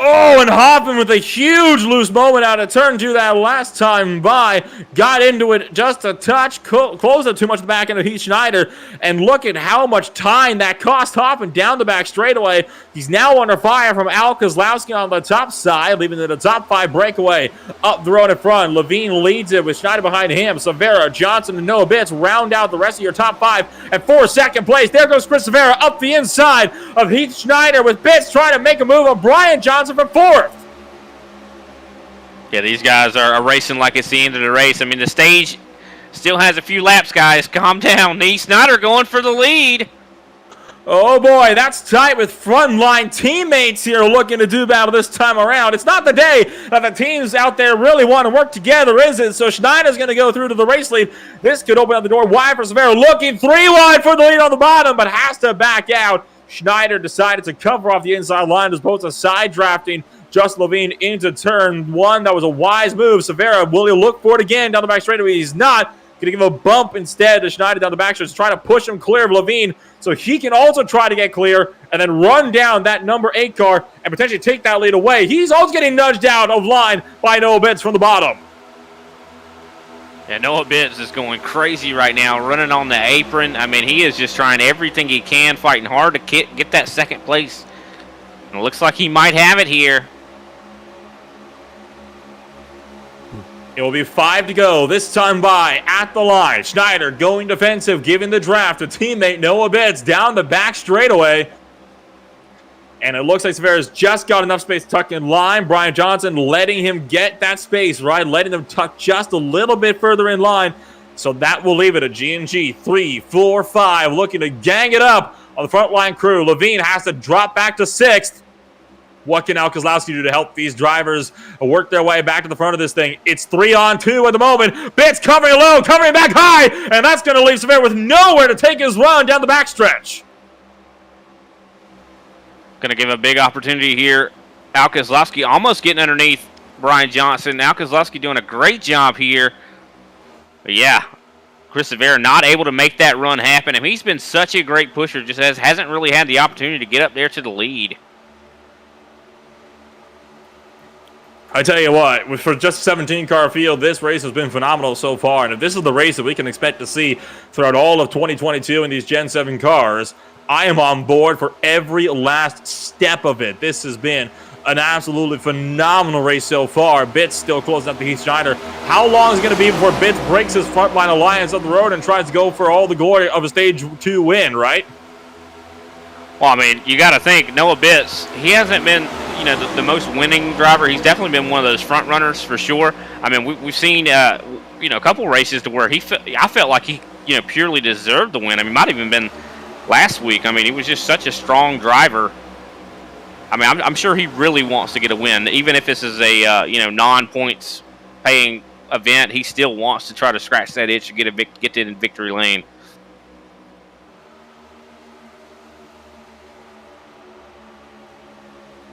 Oh, and Hoffman with a huge loose moment out of turn 2 that last time by. Got into it just a touch, closed it too much the back end of Heath Schneider. And look at how much time that cost Hoffman down the back straightaway. He's now under fire from Al Kozlowski on the top side, leaving it a top 5 breakaway up the road in front. Levine leads it with Schneider behind him. Severa, Johnson, and Noah Bitts round out the rest of your top 5. And for second place, there goes Chris Severa up the inside of Heath Schneider with Bitts trying to make a move on Brian Johnson for 4th. Yeah, these guys are racing like it's the end of the race. I mean, the stage still has a few laps, guys. Calm down. Heath Snyder going for the lead. Oh boy, that's tight with frontline teammates here looking to do battle this time around. It's not the day that the teams out there really want to work together, is it? So Schneider's going to go through to the race lead. This could open up the door wide for Severa, looking 3 wide for the lead on the bottom, but has to back out. Schneider decided to cover off the inside line as opposed to side drafting just Levine into turn 1. That was a wise move. Severa, will he look for it again down the back straightaway? He's not. Going to give a bump instead to Schneider down the back stretch, trying to push him clear of Levine so he can also try to get clear and then run down that number 8 car and potentially take that lead away. He's also getting nudged out of line by Noah Bitts from the bottom. Yeah, Noah Bitts is going crazy right now, running on the apron. I mean, he is just trying everything he can, fighting hard to get that second place. And it looks like he might have it here. It will be 5 to go, this time by at the line. Schneider going defensive, giving the draft to teammate Noah Bitts down the back straightaway. And it looks like Severa's just got enough space to tuck in line. Brian Johnson letting him get that space, right? Letting them tuck just a little bit further in line. So that will leave it a G&G 3, 4, 5, looking to gang it up on the front line crew. Levine has to drop back to 6th. What can Al Kozlowski do to help these drivers work their way back to the front of this thing? It's 3 on 2 at the moment. Bitts covering low, covering back high, and that's going to leave Severa with nowhere to take his run down the backstretch. Going to give a big opportunity here. Al Kozlowski almost getting underneath Brian Johnson. Al Kozlowski doing a great job here. But yeah, Chris Severa not able to make that run happen. I mean, he's been such a great pusher, just hasn't really had the opportunity to get up there to the lead. I tell you what, for just a 17-car field, this race has been phenomenal so far. And if this is the race that we can expect to see throughout all of 2022 in these Gen 7 cars, I am on board for every last step of it. This has been an absolutely phenomenal race so far. Bits still closing up to Heath Schneider. How long is it going to be before Bits breaks his frontline alliance up the road and tries to go for all the glory of a Stage 2 win, right? Well, I mean, you got to think, Noah Bits, he hasn't been, you know, the most winning driver. He's definitely been one of those front runners for sure. I mean, we've seen, you know, a couple races to where I felt like he, you know, purely deserved the win. I mean, might have even been last week. I mean, he was just such a strong driver. I mean, I'm sure he really wants to get a win, even if this is a you know, non-points paying event. He still wants to try to scratch that itch and get in victory lane.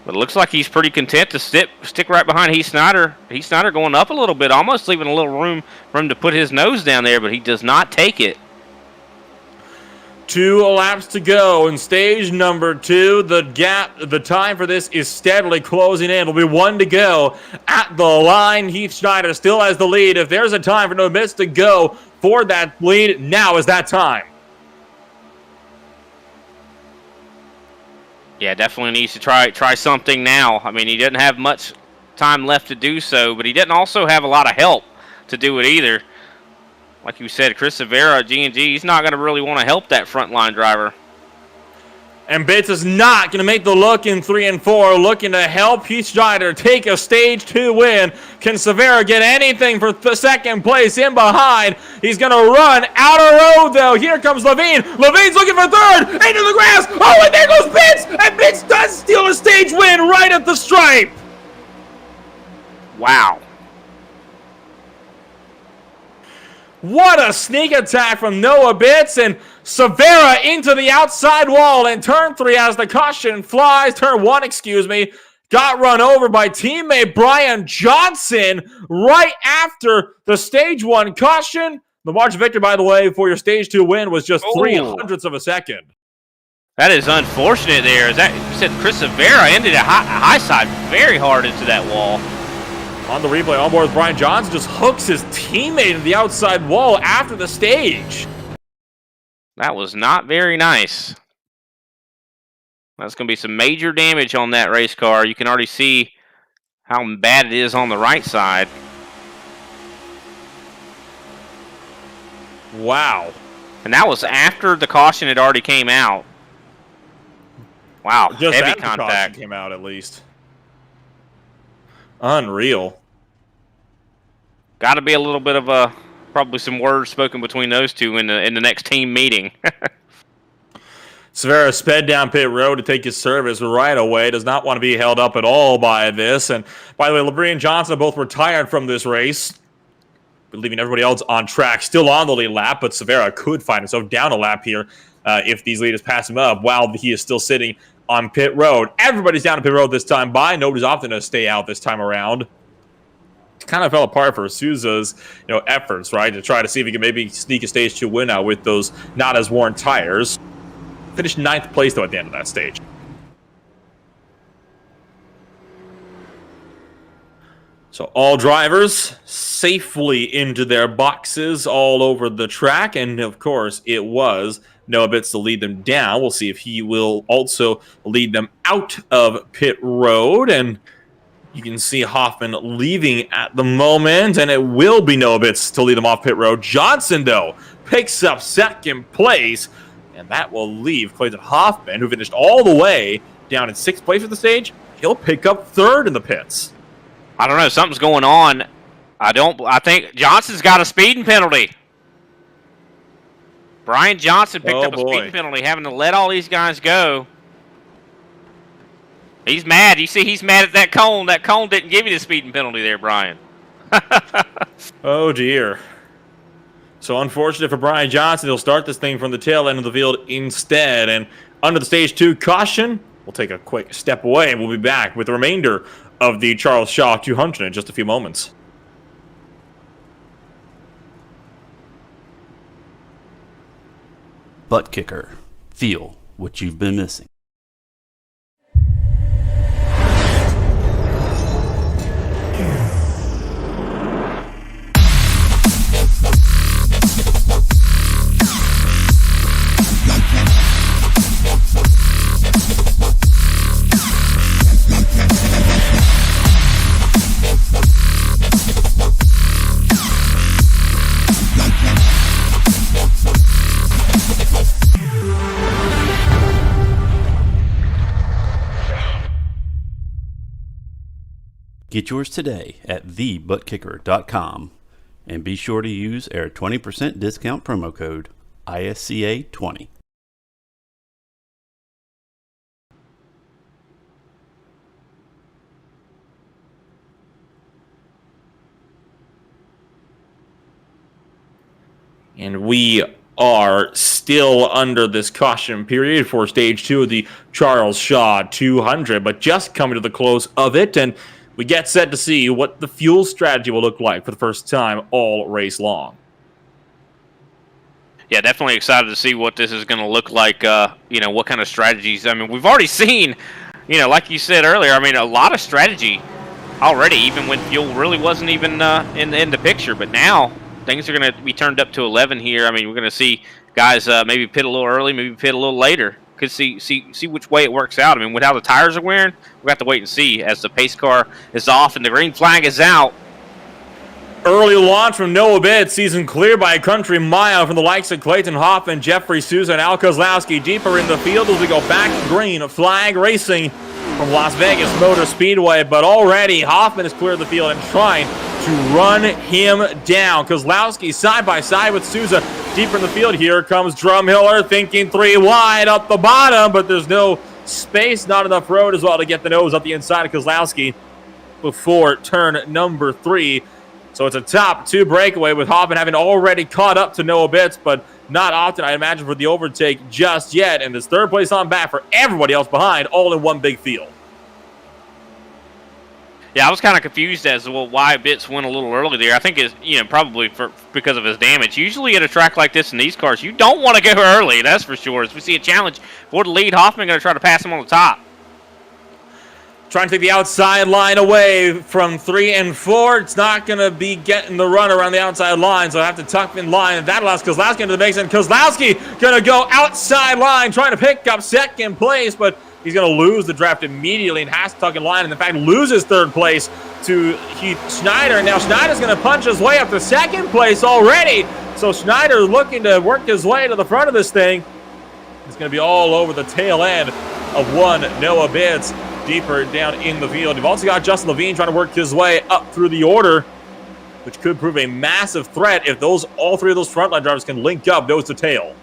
But it looks like he's pretty content to stick right behind Heath Snyder. Heath Snyder going up a little bit, almost leaving a little room for him to put his nose down there, but he does not take it. 2 laps to go in stage number 2. The time for this is steadily closing in. It'll be 1 to go at the line. Heath Schneider still has the lead. If there's a time for no bits to go for that lead, now is that time. Yeah, definitely needs to try something now. I mean, he didn't have much time left to do so, but he didn't also have a lot of help to do it either. Like you said, Chris Severa, G&G, he's not going to really want to help that frontline driver. And Bits is not going to make the look in 3 and 4, looking to help Heath Schneider take a Stage 2 win. Can Severa get anything for second place in behind? He's going to run out of road, though. Here comes Levine. Levine's looking for third. Into the grass. Oh, and there goes Bits. And Bits does steal a stage win right at the stripe. Wow. What a sneak attack from Noah Bits, and Severa into the outside wall in turn 3 as the caution flies. Turn 1, excuse me. Got run over by teammate Brian Johnson right after the stage 1 caution. The margin of victory, by the way, for your stage 2 win was just 0.03 of a second. That is unfortunate there. You said Chris Severa ended a high side very hard into that wall. On the replay, on board with Brian Johnson, just hooks his teammate in the outside wall after the stage. That was not very nice. That's going to be some major damage on that race car. You can already see how bad it is on the right side. Wow. And that was after the caution had already came out. Wow, just heavy after contact. The caution came out, at least. Unreal. Got to be a little bit of probably some words spoken between those two in the next team meeting. Severa sped down pit road to take his service right away. Does not want to be held up at all by this. And by the way, Labrie and Johnson both retired from this race, leaving everybody else on track, still on the lead lap. But Severa could find himself down a lap here if these leaders pass him up while he is still sitting on pit road. Everybody's down to pit road this time by. Nobody's opting to stay out this time around. It kind of fell apart for Souza's, efforts, right, to try to see if he can maybe sneak a stage 2 win out with those not as worn tires. Finished 9th place though at the end of that stage. So all drivers safely into their boxes all over the track, and of course it was Noah Bits to lead them down. We'll see if he will also lead them out of pit road, and you can see Hoffman leaving at the moment, and it will be Noah Bits to lead them off pit road. Johnson, though, picks up 2nd place, and that will leave Clayton Hoffman, who finished all the way down in 6th place at the stage. He'll pick up 3rd in the pits. I don't know. Something's going on. I think Johnson's got a speeding penalty. Brian Johnson picked up a speeding penalty, having to let all these guys go. He's mad. You see, he's mad at that cone. That cone didn't give you the speeding penalty there, Brian. Oh, dear. So unfortunate for Brian Johnson. He'll start this thing from the tail end of the field instead. And under the stage 2 caution, we'll take a quick step away. We'll be back with the remainder of the Charles Shaw 200 in just a few moments. ButtKicker. Feel what you've been missing. Get yours today at thebuttkicker.com and be sure to use our 20% discount promo code ISCA20. And we are still under this caution period for stage 2 of the Charles Shaw 200, but just coming to the close of it, and we get set to see what the fuel strategy will look like for the first time all race long. Yeah, definitely excited to see what this is going to look like, what kind of strategies. I mean, we've already seen, like you said earlier, I mean, a lot of strategy already, even when fuel really wasn't even in the picture, but now things are going to be turned up to 11 here. I mean, we're going to see guys maybe pit a little early, maybe pit a little later. Could see which way it works out. I mean, with how the tires are wearing, we have to wait and see as the pace car is off and the green flag is out. Early launch from Noah Bitt, season clear by a country mile from the likes of Clayton Hoffman, Jeffrey Sousa, and Al Kozlowski. Deeper in the field as we go back to green flag racing from Las Vegas Motor Speedway. But already Hoffman has cleared the field and trying to run him down. Kozlowski side by side with Sousa. Deeper in the field, here comes Drumhiller, thinking 3 wide up the bottom, but there's no space, not enough road as well to get the nose up the inside of Kozlowski before turn number 3. So it's a top 2 breakaway with Hoffman having already caught up to Noah Bitt, but not often, I imagine, for the overtake just yet. And this third place on back for everybody else behind, all in one big field. Yeah, I was kind of confused as to why Bitts went a little early there. I think it's probably because of his damage. Usually at a track like this in these cars, you don't want to go early. That's for sure. As we see a challenge for the lead, Hoffman going to try to pass him on the top. Trying to take the outside line away from 3 and 4. It's not going to be getting the run around the outside line, so I have to tuck in line. That allows Kozlowski into the mix, and Kozlowski going to go outside line, trying to pick up second place, but he's going to lose the draft immediately and has to tuck in line, and in fact loses third place to Heath Schneider. Now Schneider's going to punch his way up to second place already, so Schneider looking to work his way to the front of this thing. It's going to be all over the tail end of one Noah Bitt. Deeper down in the field. You've also got Justin Levine trying to work his way up through the order, which could prove a massive threat if all 3 of those frontline drivers can link up nose to tail.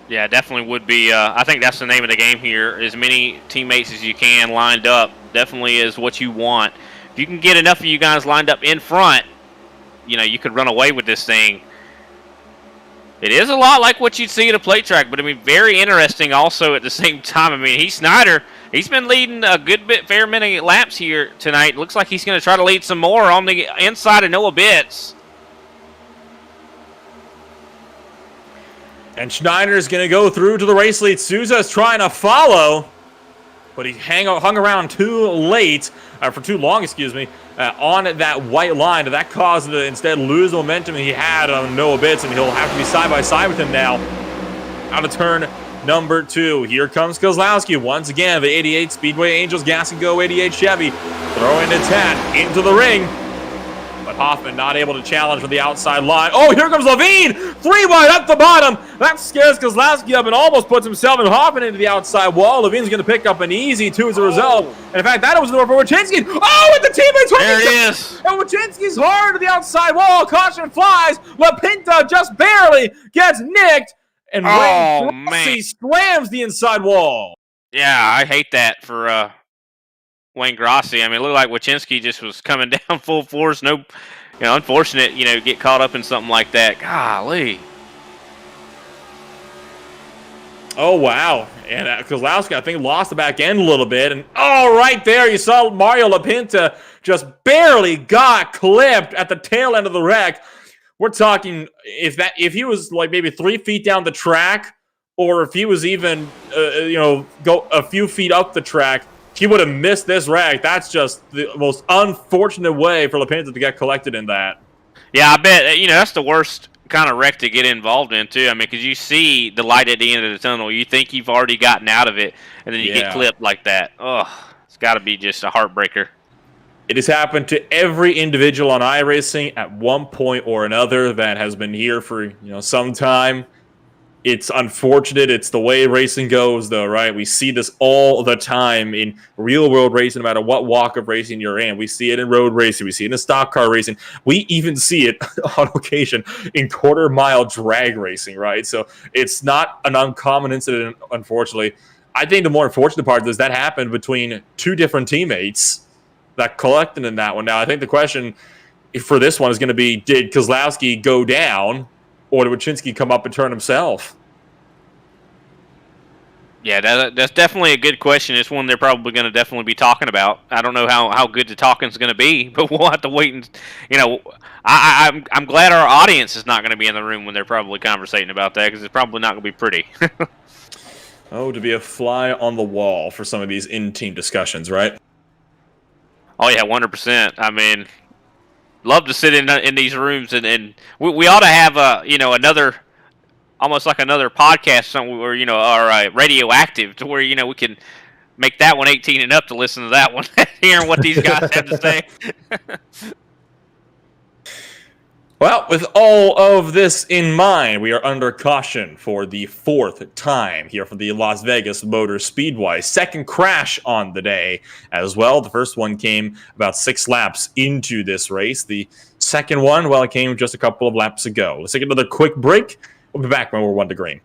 Yeah, definitely would be. I think that's the name of the game here. As many teammates as you can lined up definitely is what you want. If you can get enough of you guys lined up in front, you could run away with this thing. It is a lot like what you'd see at a plate track, but I mean, very interesting also at the same time. I mean, Heath Snyder, he's been leading a fair many laps here tonight. Looks like he's going to try to lead some more on the inside of Noah Bitts. And Schneider's going to go through to the race lead. Sousa's trying to follow, but he hung around too long, on that white line. That caused him to instead lose the momentum he had on Noah Bitts, and he'll have to be side by side with him now. Out of turn number 2. Here comes Kozlowski once again. The 88 Speedway Angels Gas and Go 88 Chevy throwing its hat into the ring. But Hoffman not able to challenge from the outside line. Oh, here comes Levine! 3 wide up the bottom. That scares Kozlowski up and almost puts himself and Hoffman into the outside wall. Levine's going to pick up an easy 2 as a result. And in fact, that opens the door for Wachinski. Oh, and the teammates there it is. And Wachinski's hard to the outside wall. Caution flies. LaPinta just barely gets nicked. And Wayne Grossi slams the inside wall. Yeah, I hate that for Wayne Grossi. I mean, it looked like Wachinski just was coming down full force. No, unfortunate, get caught up in something like that. Golly. Oh, wow. And Kozlowski, I think, lost the back end a little bit. And, right there, you saw Mario LaPinta just barely got clipped at the tail end of the wreck. We're talking, if he was like maybe 3 feet down the track, or if he was even, go a few feet up the track, he would have missed this wreck. That's just the most unfortunate way for LaPinta to get collected in that. Yeah, I bet, that's the worst kind of wreck to get involved in, too. I mean, because you see the light at the end of the tunnel. You think you've already gotten out of it, and then you get clipped like that. Ugh, it's got to be just a heartbreaker. It has happened to every individual on iRacing at one point or another that has been here for, some time. It's unfortunate. It's the way racing goes, though, right? We see this all the time in real-world racing, no matter what walk of racing you're in. We see it in road racing. We see it in stock car racing. We even see it on occasion in quarter-mile drag racing, right? So it's not an uncommon incident, unfortunately. I think the more unfortunate part is that happened between two different teammates that collected in that one. Now, I think the question for this one is going to be, did Kozlowski go down, or did Wachinski come up and turn himself? Yeah, that's definitely a good question. It's one they're probably going to definitely be talking about. I don't know how good the talking's going to be, but we'll have to wait and, I'm glad our audience is not going to be in the room when they're probably conversating about that, because it's probably not going to be pretty. Oh, to be a fly on the wall for some of these in-team discussions, right? Oh yeah, 100%. I mean, love to sit in these rooms, and we ought to have another, almost like another podcast, something where or radioactive, to where we can make that one 18 and up to listen to that one, hearing what these guys have to say. Well, with all of this in mind, we are under caution for the fourth time here for the Las Vegas Motor Speedway. Second crash on the day as well. The first one came about 6 laps into this race. The second one, well, it came just a couple of laps ago. Let's take another quick break. We'll be back when we're 1 to green.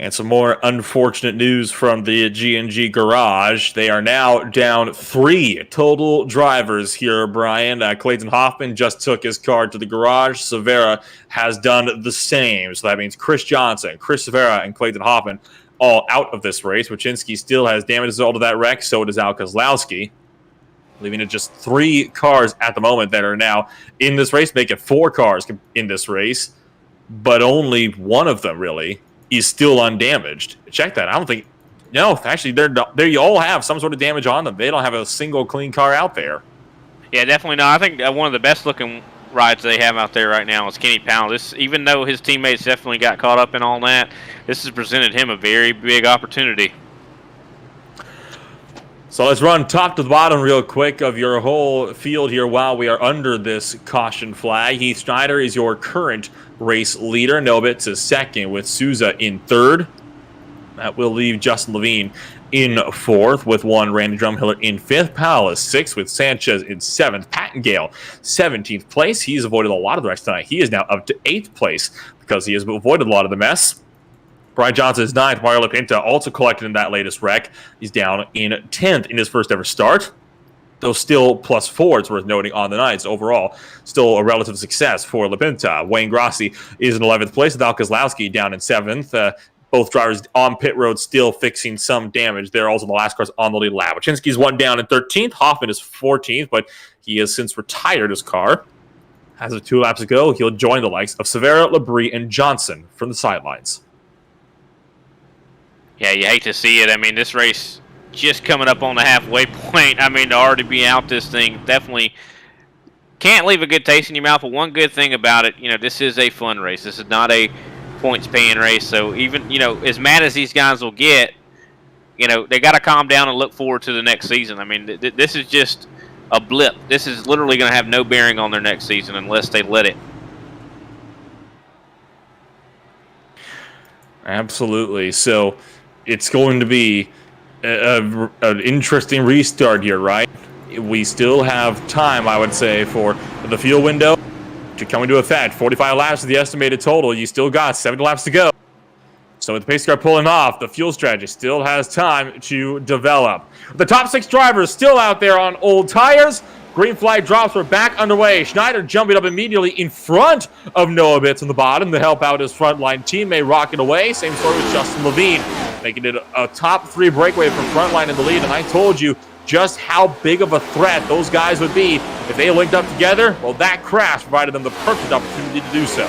And some more unfortunate news from the G&G garage. They are now down 3 total drivers here, Brian. Clayton Hoffman just took his car to the garage. Severa has done the same. So that means Chris Johnson, Chris Severa, and Clayton Hoffman all out of this race. Wachinski still has damage as a result of that wreck. So does Al Kozlowski, leaving it just 3 cars at the moment that are now in this race, making 4 cars in this race. But only one of them, really, is still undamaged. Check that. I don't think... No, actually, they all have some sort of damage on them. They don't have a single clean car out there. Yeah, definitely not. I think one of the best-looking rides they have out there right now is Kenny Powell. Even though his teammates definitely got caught up in all that, this has presented him a very big opportunity. So let's run top to the bottom real quick of your whole field here while we are under this caution flag. Heath Schneider is your current race leader. Nobitz is second with Souza in third. That will leave Justin Levine in 4th with 1 Randy Drumhiller in 5th. Powell is 6th with Sanchez in 7th. Pattengale, 17th place. He's avoided a lot of the wrecks tonight. He is now up to 8th place because he has avoided a lot of the mess. Brian Johnson is 9th. Mario Lapinta also collected in that latest wreck. He's down in 10th in his first ever start. Though still +4, it's worth noting on the nights. Overall, still a relative success for Lapinta. Wayne Grossi is in 11th place with Al Kozlowski down in 7th. Both drivers on pit road still fixing some damage. They're also the last cars on the lead lap. Wachinski's 1 down in 13th. Hoffman is 14th, but he has since retired his car. As of 2 laps ago, he'll join the likes of Severa, Labrie, and Johnson from the sidelines. Yeah, you hate to see it. I mean, this race just coming up on the halfway point. I mean, to already be out this thing definitely can't leave a good taste in your mouth. But one good thing about it, this is a fun race. This is not a points-paying race. So even, as mad as these guys will get, they got to calm down and look forward to the next season. I mean, this is just a blip. This is literally going to have no bearing on their next season unless they let it. Absolutely. So it's going to be an interesting restart here, right? We still have time, I would say, for the fuel window to come into effect. 45 laps is the estimated total. You still got 70 laps to go. So with the pace car pulling off, the fuel strategy still has time to develop. The top 6 drivers still out there on old tires. Green flag drops. We're back underway. Schneider jumping up immediately in front of Noah Bitz on the bottom to help out his frontline teammate rocking away. Same story with Justin Levine, making it a top 3 breakaway from frontline in the lead. And I told you just how big of a threat those guys would be if they linked up together. Well, that crash provided them the perfect opportunity to do so.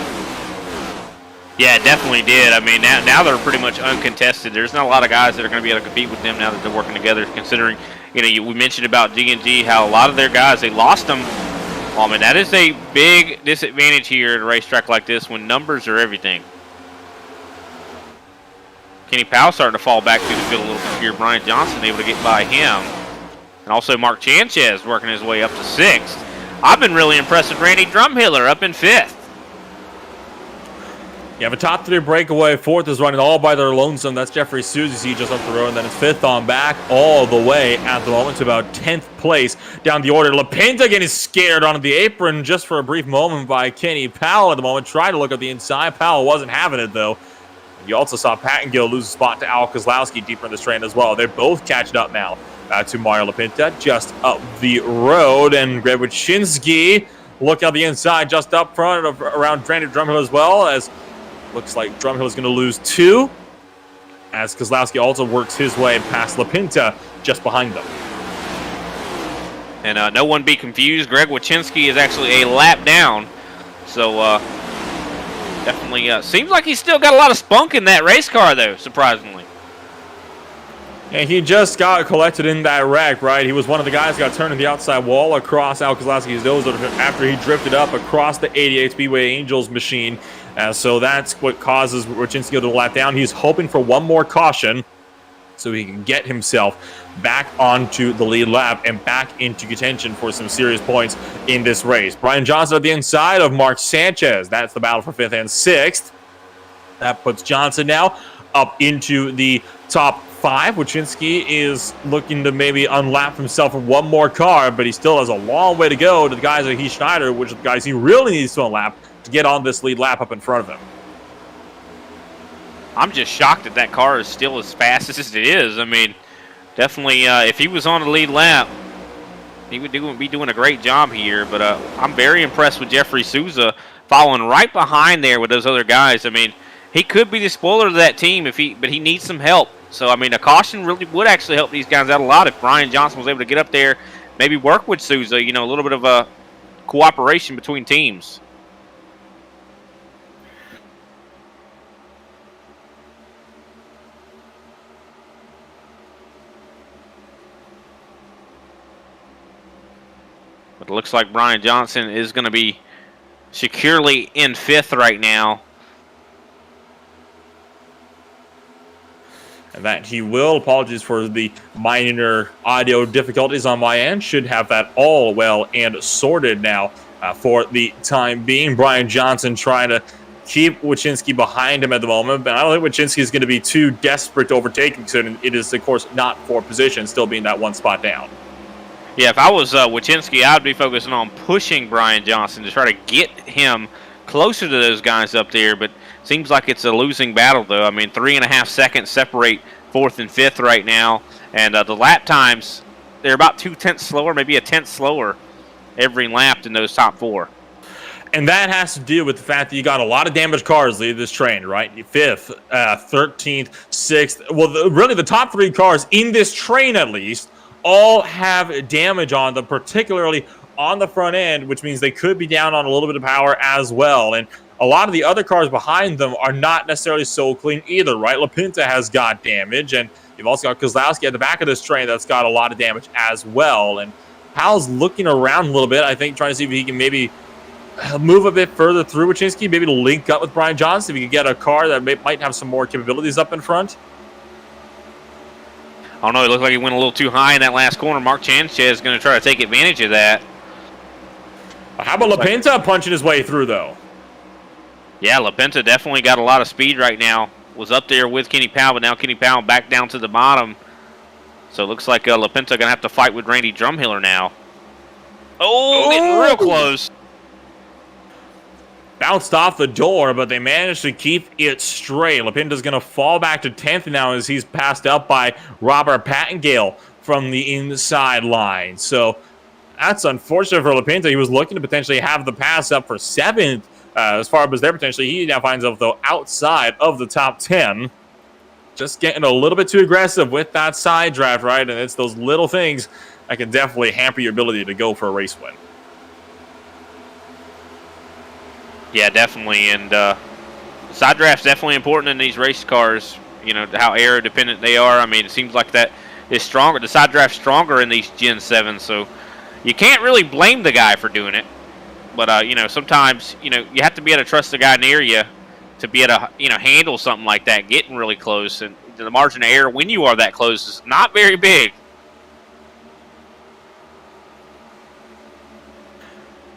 Yeah, it definitely did. I mean, now they're pretty much uncontested. There's not a lot of guys that are going to be able to compete with them now that they're working together, considering, we mentioned about D&G, how a lot of their guys, they lost them. Oh, man, that is a big disadvantage here at a racetrack like this when numbers are everything. Kenny Powell starting to fall back through the field a little bit here. Brian Johnson able to get by him. And also Mark Sanchez working his way up to 6th. I've been really impressed with Randy Drumhiller up in 5th. You have a top 3 breakaway. 4th is running all by their lonesome. That's Jeffrey Suzy just up the road. And then it's 5th on back all the way at the moment to about 10th place down the order. LaPinta getting scared onto the apron just for a brief moment by Kenny Powell at the moment. Trying to look at the inside. Powell wasn't having it, though. You also saw Pattengill lose a spot to Al Kozlowski deeper in the train as well. They're both catching up now to Mario LaPinta just up the road. And Greg Wyszynski look out the inside just up front of around Randy Drumhill as well, as looks like Drumhill is going to lose 2 as Kozlowski also works his way past LaPinta just behind them. And no one be confused, Greg Wyszynski is actually a lap down. So definitely seems like he's still got a lot of spunk in that race car, though, surprisingly. And he just got collected in that wreck, right? He was one of the guys who got turned in the outside wall across Al Kozlowski's nose after he drifted up across the 88 Speedway Angels machine. So that's what causes Wyszynski to lap down. He's hoping for one more caution so he can get himself back onto the lead lap and back into contention for some serious points in this race. Brian Johnson at the inside of Mark Sanchez. That's the battle for 5th and 6th. That puts Johnson now up into the top 5. Wyszynski is looking to maybe unlap himself in one more car, but he still has a long way to go to the guys like Heath Schneider, which are the guys he really needs to unlap to get on this lead lap up in front of him. I'm just shocked that car is still as fast as it is. I mean, definitely, if he was on the lead lap, he would be doing a great job here. But I'm very impressed with Jeffrey Souza following right behind there with those other guys. I mean, he could be the spoiler of that team but he needs some help. So, I mean, a caution really would actually help these guys out a lot if Brian Johnson was able to get up there, maybe work with Souza, a little bit of a cooperation between teams. But it looks like Brian Johnson is going to be securely in 5th right now. And that he will. Apologies for the minor audio difficulties on my end. Should have that all well and sorted now for the time being. Brian Johnson trying to keep Wyszynski behind him at the moment, but I don't think Wyszynski is going to be too desperate to overtake him, considering it is, of course, not for position, still being that one spot down. Yeah, if I was Wyszynski, I would be focusing on pushing Brian Johnson to try to get him closer to those guys up there, but seems like it's a losing battle, though. I mean, 3.5 seconds separate 4th and 5th right now, and the lap times, they're about 0.2 slower, maybe a tenth slower every lap in those top 4. And that has to do with the fact that you got a lot of damaged cars leading this train, right? 5th, 13th, 6th. Well, really the top 3 cars in this train, at least, all have damage on them, particularly on the front end, which means they could be down on a little bit of power as well. And a lot of the other cars behind them are not necessarily so clean either, right? LaPinta has got damage, and you've also got Kozlowski at the back of this train that's got a lot of damage as well. And Powell's looking around a little bit, I think, trying to see if he can maybe move a bit further through Wyszynski, maybe to link up with Brian Johnson, if he can get a car that might have some more capabilities up in front. I don't know, it looked like he went a little too high in that last corner. Mark Sanchez is going to try to take advantage of that. How about LaPinta punching his way through, though? Yeah, LaPinta definitely got a lot of speed right now. Was up there with Kenny Powell, but now Kenny Powell back down to the bottom. So it looks like LaPinta going to have to fight with Randy Drumhiller now. Oh, getting real close. Bounced off the door, but they managed to keep it straight. LaPinta's going to fall back to 10th now as he's passed up by Robert Pattengale from the inside line. So That's unfortunate for Lapinto. He was looking to potentially have the pass up for 7th. As far as there potentially, he now finds himself, though, outside of the top 10. Just getting a little bit too aggressive with that side draft, right? And it's those little things that can definitely hamper your ability to go for a race win. Yeah, definitely. And side draft's definitely important in these race cars. You know, how aero dependent they are. I mean, it seems like that is stronger. The side draft's stronger in these Gen 7, so you can't really blame the guy for doing it. But, you know, sometimes, you know, you have to be able to trust the guy near you to be able to, you know, handle something like that, getting really close. And the margin of error when you are that close is not very big.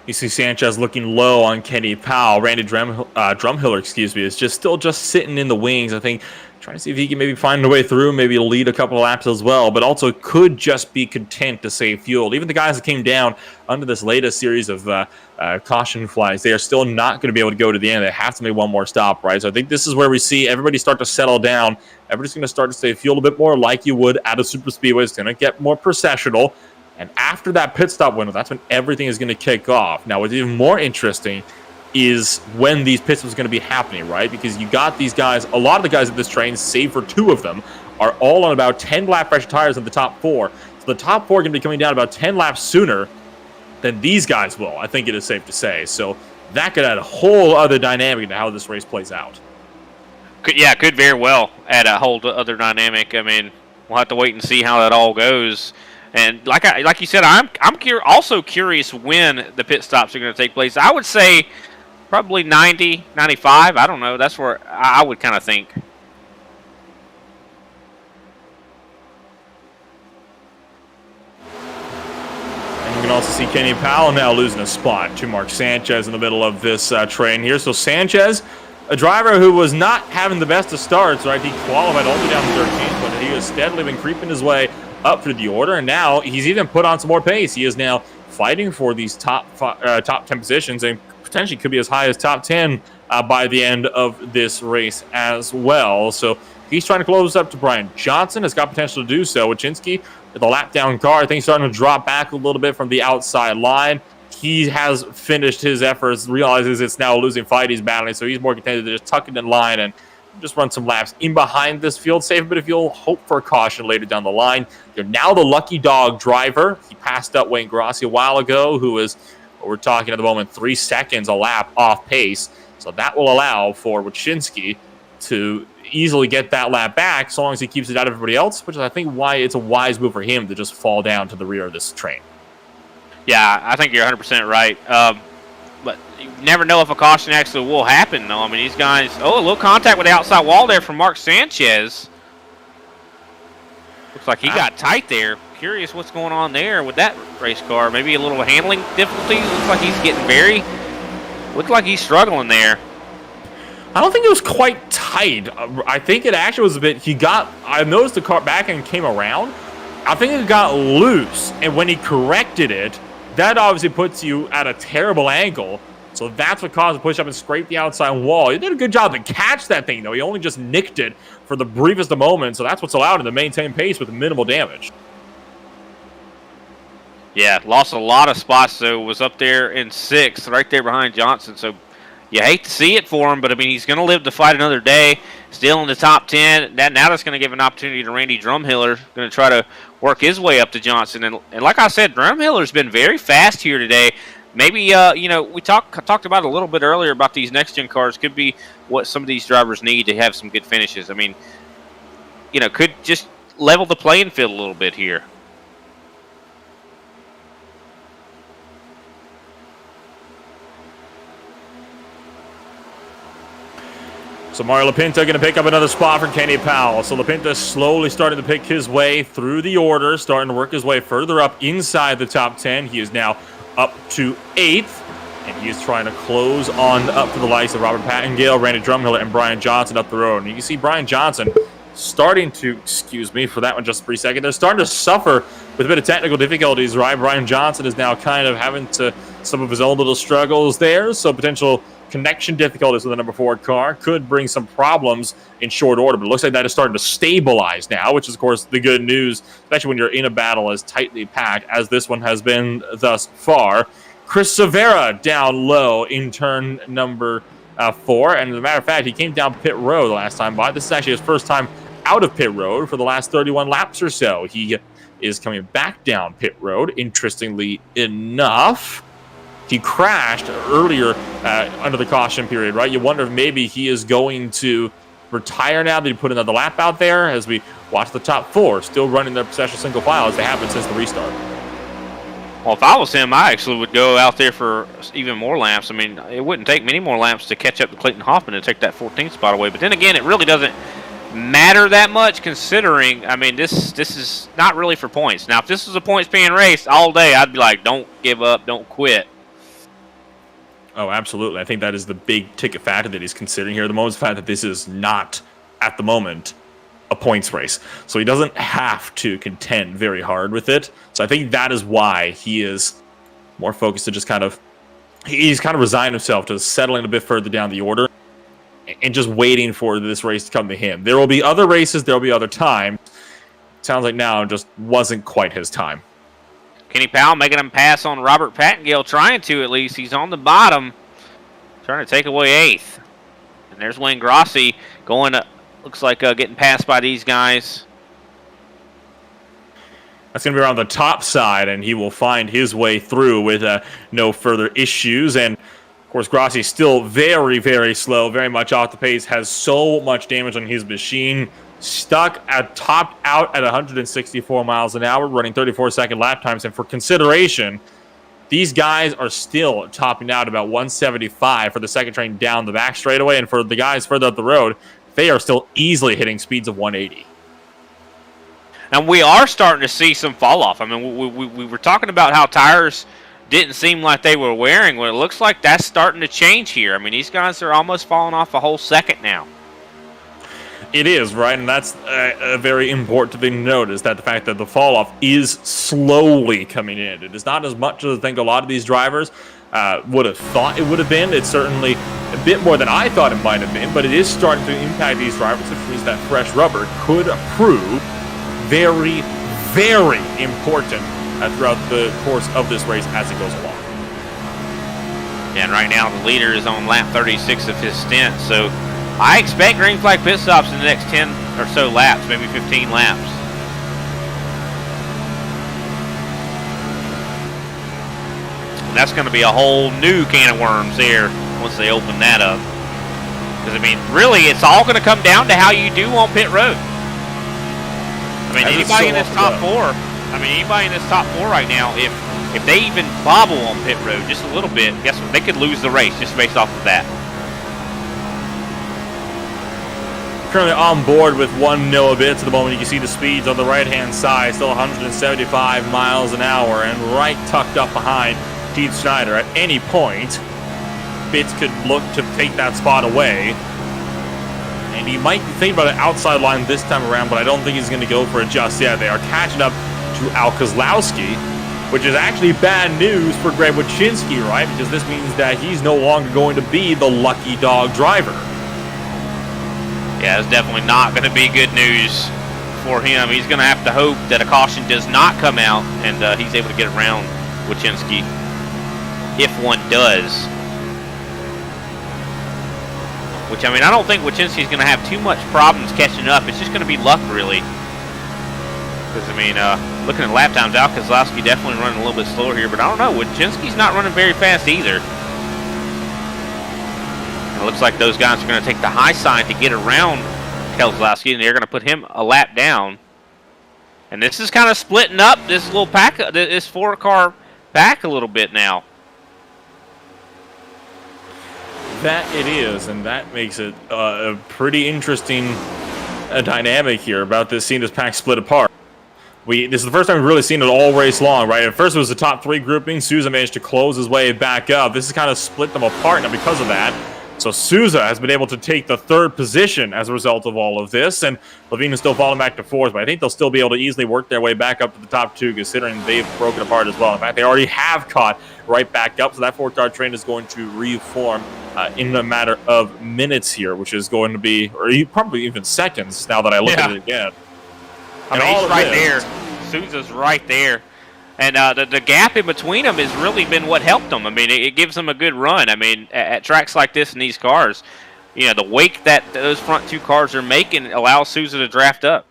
You see Sanchez looking low on Kenny Powell. Randy Drumhiller, excuse me, is still sitting in the wings. I think trying to see if he can maybe find a way through, maybe lead a couple of laps as well, but also could just be content to save fuel. Even the guys that came down under this latest series of caution flags, they are still not going to be able to go to the end. They have to make one more stop, right? So I think this is where we see everybody start to settle down. Everybody's going to start to save fuel a bit more like you would at a super speedway. It's going to get more processional. And after that pit stop window, that's when everything is going to kick off. Now, what's even more interesting is when these pit stops are going to be happening, right? Because you got these guys, a lot of the guys at this train, save for 2 of them, are all on about 10 lap pressure tires in the top 4. So the top 4 are going to be coming down about 10 laps sooner than these guys will, I think it is safe to say. So that could add a whole other dynamic to how this race plays out. Could very well add a whole other dynamic. I mean, we'll have to wait and see how that all goes. And like you said, I'm also curious when the pit stops are going to take place. I would say probably 90, 95. I don't know. That's where I would kind of think. And you can also see Kenny Powell now losing a spot to Mark Sanchez in the middle of this train here. So Sanchez, a driver who was not having the best of starts, right? He qualified all the way down to 13th, but he has steadily been creeping his way up through the order, and now he's even put on some more pace. He is now fighting for these top 10 positions and potentially could be as high as top 10 by the end of this race as well. So he's trying to close up to Brian Johnson. Has got potential to do so. Wachinski, the lap down car, I think, starting to drop back a little bit from the outside line. He has finished his efforts, realizes it's now a losing fight he's battling, so he's more content to just tuck it in line and just run some laps in behind this field, save a bit of fuel, hope for a caution later down the line. You're now the lucky dog driver. He passed up Wayne Grossi a while ago, who is, we're talking at the moment, 3 seconds a lap off pace. So that will allow for Wachinski to easily get that lap back, so long as he keeps it out of everybody else, which is, I think, why it's a wise move for him to just fall down to the rear of this train. Yeah, I think you're 100% right. But you never know if a caution actually will happen, though. I mean, these guys... Oh, a little contact with the outside wall there from Mark Sanchez. Looks like he got tight there. Curious what's going on there with that race car. Maybe a little handling difficulties. Looks like he's getting very... Looks like he's struggling there. I don't think it was quite tight. I think it actually was a bit... I noticed the car back end came around. I think it got loose. And when he corrected it, that obviously puts you at a terrible angle. So that's what caused the push up and scrape the outside wall. He did a good job to catch that thing, though. He only just nicked it for the briefest of moments. So that's what's allowed him to maintain pace with minimal damage. Yeah, lost a lot of spots, though. Was up there in 6th, right there behind Johnson. So you hate to see it for him, but, I mean, he's going to live to fight another day. Still in the top 10. Now that's going to give an opportunity to Randy Drumhiller. Going to try to work his way up to Johnson. And like I said, Drumhiller's been very fast here today. Maybe, you know, we talked about it a little bit earlier about these next-gen cars. Could be what some of these drivers need to have some good finishes. I mean, you know, could just level the playing field a little bit here. So Mario Lapinto going to pick up another spot for Kenny Powell. So Lapinto slowly starting to pick his way through the order, starting to work his way further up inside the top 10. He is now up to 8th, and he is trying to close on up to the likes of Robert Pattengale, Randy Drumhiller, and Brian Johnson up the road. And you can see Brian Johnson starting to, excuse me for that one just for a second, they're starting to suffer with a bit of technical difficulties, right? Brian Johnson is now kind of having to some of his own little struggles there, so potential connection difficulties with the number 4 car could bring some problems in short order, but it looks like that is starting to stabilize now, which is, of course, the good news, especially when you're in a battle as tightly packed as this one has been thus far. Chris Severa down low in turn number 4, and as a matter of fact, he came down pit road the last time by. This is actually his first time out of pit road for the last 31 laps or so. He is coming back down pit road, interestingly enough. He crashed earlier under the caution period, right? You wonder if maybe he is going to retire now that he put another lap out there, as we watch the top 4 still running their processional single file as they have been since the restart. Well, if I was him, I actually would go out there for even more laps. I mean, it wouldn't take many more laps to catch up to Clayton Hoffman and take that 14th spot away. But then again, it really doesn't matter that much, considering, I mean, this is not really for points. Now, if this was a points paying race all day, I'd be like, don't give up, don't quit. Oh, absolutely. I think that is the big ticket factor that he's considering here at the moment, is the fact that this is not, at the moment, a points race. So he doesn't have to contend very hard with it. So I think that is why he is more focused to just he's kind of resigned himself to settling a bit further down the order and just waiting for this race to come to him. There will be other races, there will be other times. Sounds like now just wasn't quite his time. Kenny Powell making him pass on Robert Pattengale, trying to at least. He's on the bottom, trying to take away 8th. And there's Wayne Grossi going, looks like getting passed by these guys. That's going to be around the top side, and he will find his way through with no further issues. And, of course, Grossi still very, very slow, very much off the pace, has so much damage on his machine. Topped out at 164 miles an hour, running 34-second lap times. And for consideration, these guys are still topping out about 175 for the second train down the back straightaway. And for the guys further up the road, they are still easily hitting speeds of 180. And we are starting to see some fall off. I mean, we were talking about how tires didn't seem like they were wearing. Well, it looks like that's starting to change here. I mean, these guys are almost falling off a whole second now. It is, right? And that's a very important thing to note, is that the fact that the fall-off is slowly coming in. It is not as much as I think a lot of these drivers would have thought it would have been. It's certainly a bit more than I thought it might have been, but it is starting to impact these drivers, which means that fresh rubber could prove very, very important throughout the course of this race as it goes along. And right now the leader is on lap 36 of his stint, so I expect green flag pit stops in the next 10 or so laps, maybe 15 laps. And that's going to be a whole new can of worms there once they open that up. Because, I mean, really, it's all going to come down to how you do on pit road. I mean, anybody in this top 4, anybody in this top 4 right now, if they even bobble on pit road just a little bit, guess what? They could lose the race just based off of that. Currently on board with 1 Noah Bits at the moment. You can see the speeds on the right-hand side, still 175 miles an hour, and right tucked up behind Keith Schneider. At any point, Bits could look to take that spot away. And he might be thinking about an outside line this time around, but I don't think he's going to go for it just yet. They are catching up to Al Kozlowski, which is actually bad news for Greg Wyszynski, right? Because this means that he's no longer going to be the lucky dog driver. Yeah, it's definitely not going to be good news for him. He's going to have to hope that a caution does not come out and he's able to get around Wyszynski, if one does. Which, I mean, I don't think Wyszynski's going to have too much problems catching up. It's just going to be luck, really. Because, I mean, looking at lap times, Al Kozlowski definitely running a little bit slower here. But I don't know, Wyszynski's not running very fast either. It looks like those guys are going to take the high side to get around Kozlowski, and they're going to put him a lap down. And this is kind of splitting up this little pack, this 4-car pack a little bit now. That it is, and that makes it a pretty interesting dynamic here about this, seeing this pack split apart. This is the first time we've really seen it all race long, right? At first it was the top 3 grouping. Souza managed to close his way back up. This has kind of split them apart now because of that. So Souza has been able to take the 3rd position as a result of all of this, and Levine is still falling back to 4th, but I think they'll still be able to easily work their way back up to the top 2, considering they've broken apart as well. In fact, they already have caught right back up, so that 4-car train is going to reform in a matter of minutes here, which is going to be, or probably even seconds now that I look at it again. I mean, he's right there. Souza's right there. And the gap in between them has really been what helped them. I mean, it gives them a good run. I mean, at tracks like this in these cars, you know, the wake that those front 2 cars are making allows Souza to draft up.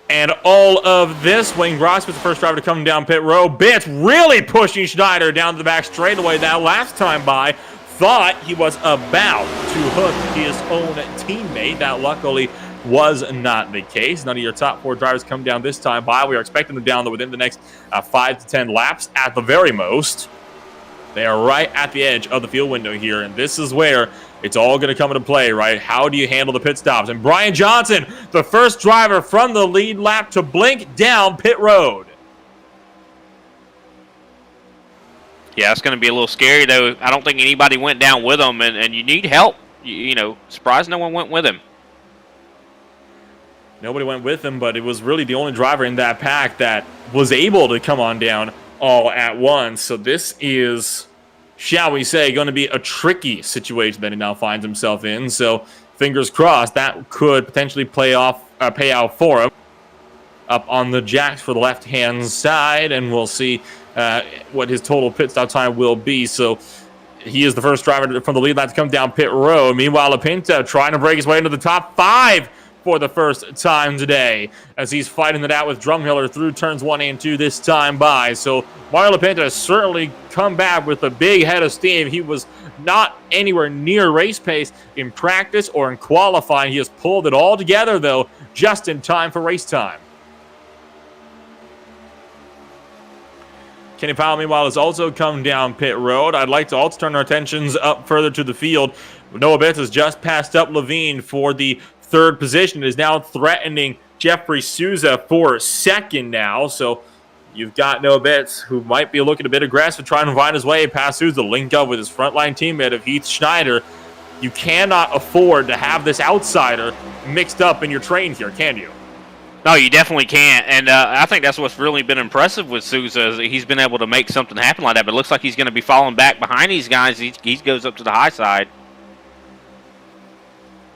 And all of this, Wayne Gross was the first driver to come down pit road. Bitts really pushing Schneider down the back straightaway that last time by. Thought he was about to hook his own teammate. That luckily was not the case. None of your top 4 drivers come down this time by. We are expecting them down within the next 5 to 10 laps at the very most. They are right at the edge of the field window here, and this is where it's all going to come into play, right? How do you handle the pit stops? And Brian Johnson, the first driver from the lead lap to blink down pit road. Yeah, it's going to be a little scary, though. I don't think anybody went down with him, and you need help. You know, surprised no one went with him. Nobody went with him, but it was really the only driver in that pack that was able to come on down all at once. So this is, shall we say, going to be a tricky situation that he now finds himself in. So fingers crossed that could potentially pay out for him. Up on the jacks for the left-hand side, and we'll see what his total pit stop time will be. So he is the first driver from the lead lap to come down pit road. Meanwhile, Lapinto trying to break his way into the top 5 for the first time today, as he's fighting it out with Drumheller through turns 1 and 2 this time by. So Mario Lapinto has certainly come back with a big head of steam. He was not anywhere near race pace in practice or in qualifying. He has pulled it all together, though, just in time for race time. Kenny Powell, meanwhile, has also come down pit road. I'd like to also turn our attentions up further to the field. Noah Betts has just passed up Levine for the 3rd position. It is now threatening Jeffrey Souza for 2nd now. So you've got Noah Betts, who might be looking a bit aggressive, trying to find his way past Souza, link up with his frontline teammate of Heath Schneider. You cannot afford to have this outsider mixed up in your train here, can you? No, you definitely can't, and I think that's what's really been impressive with Souza is that he's been able to make something happen like that, but it looks like he's going to be falling back behind these guys. He goes up to the high side.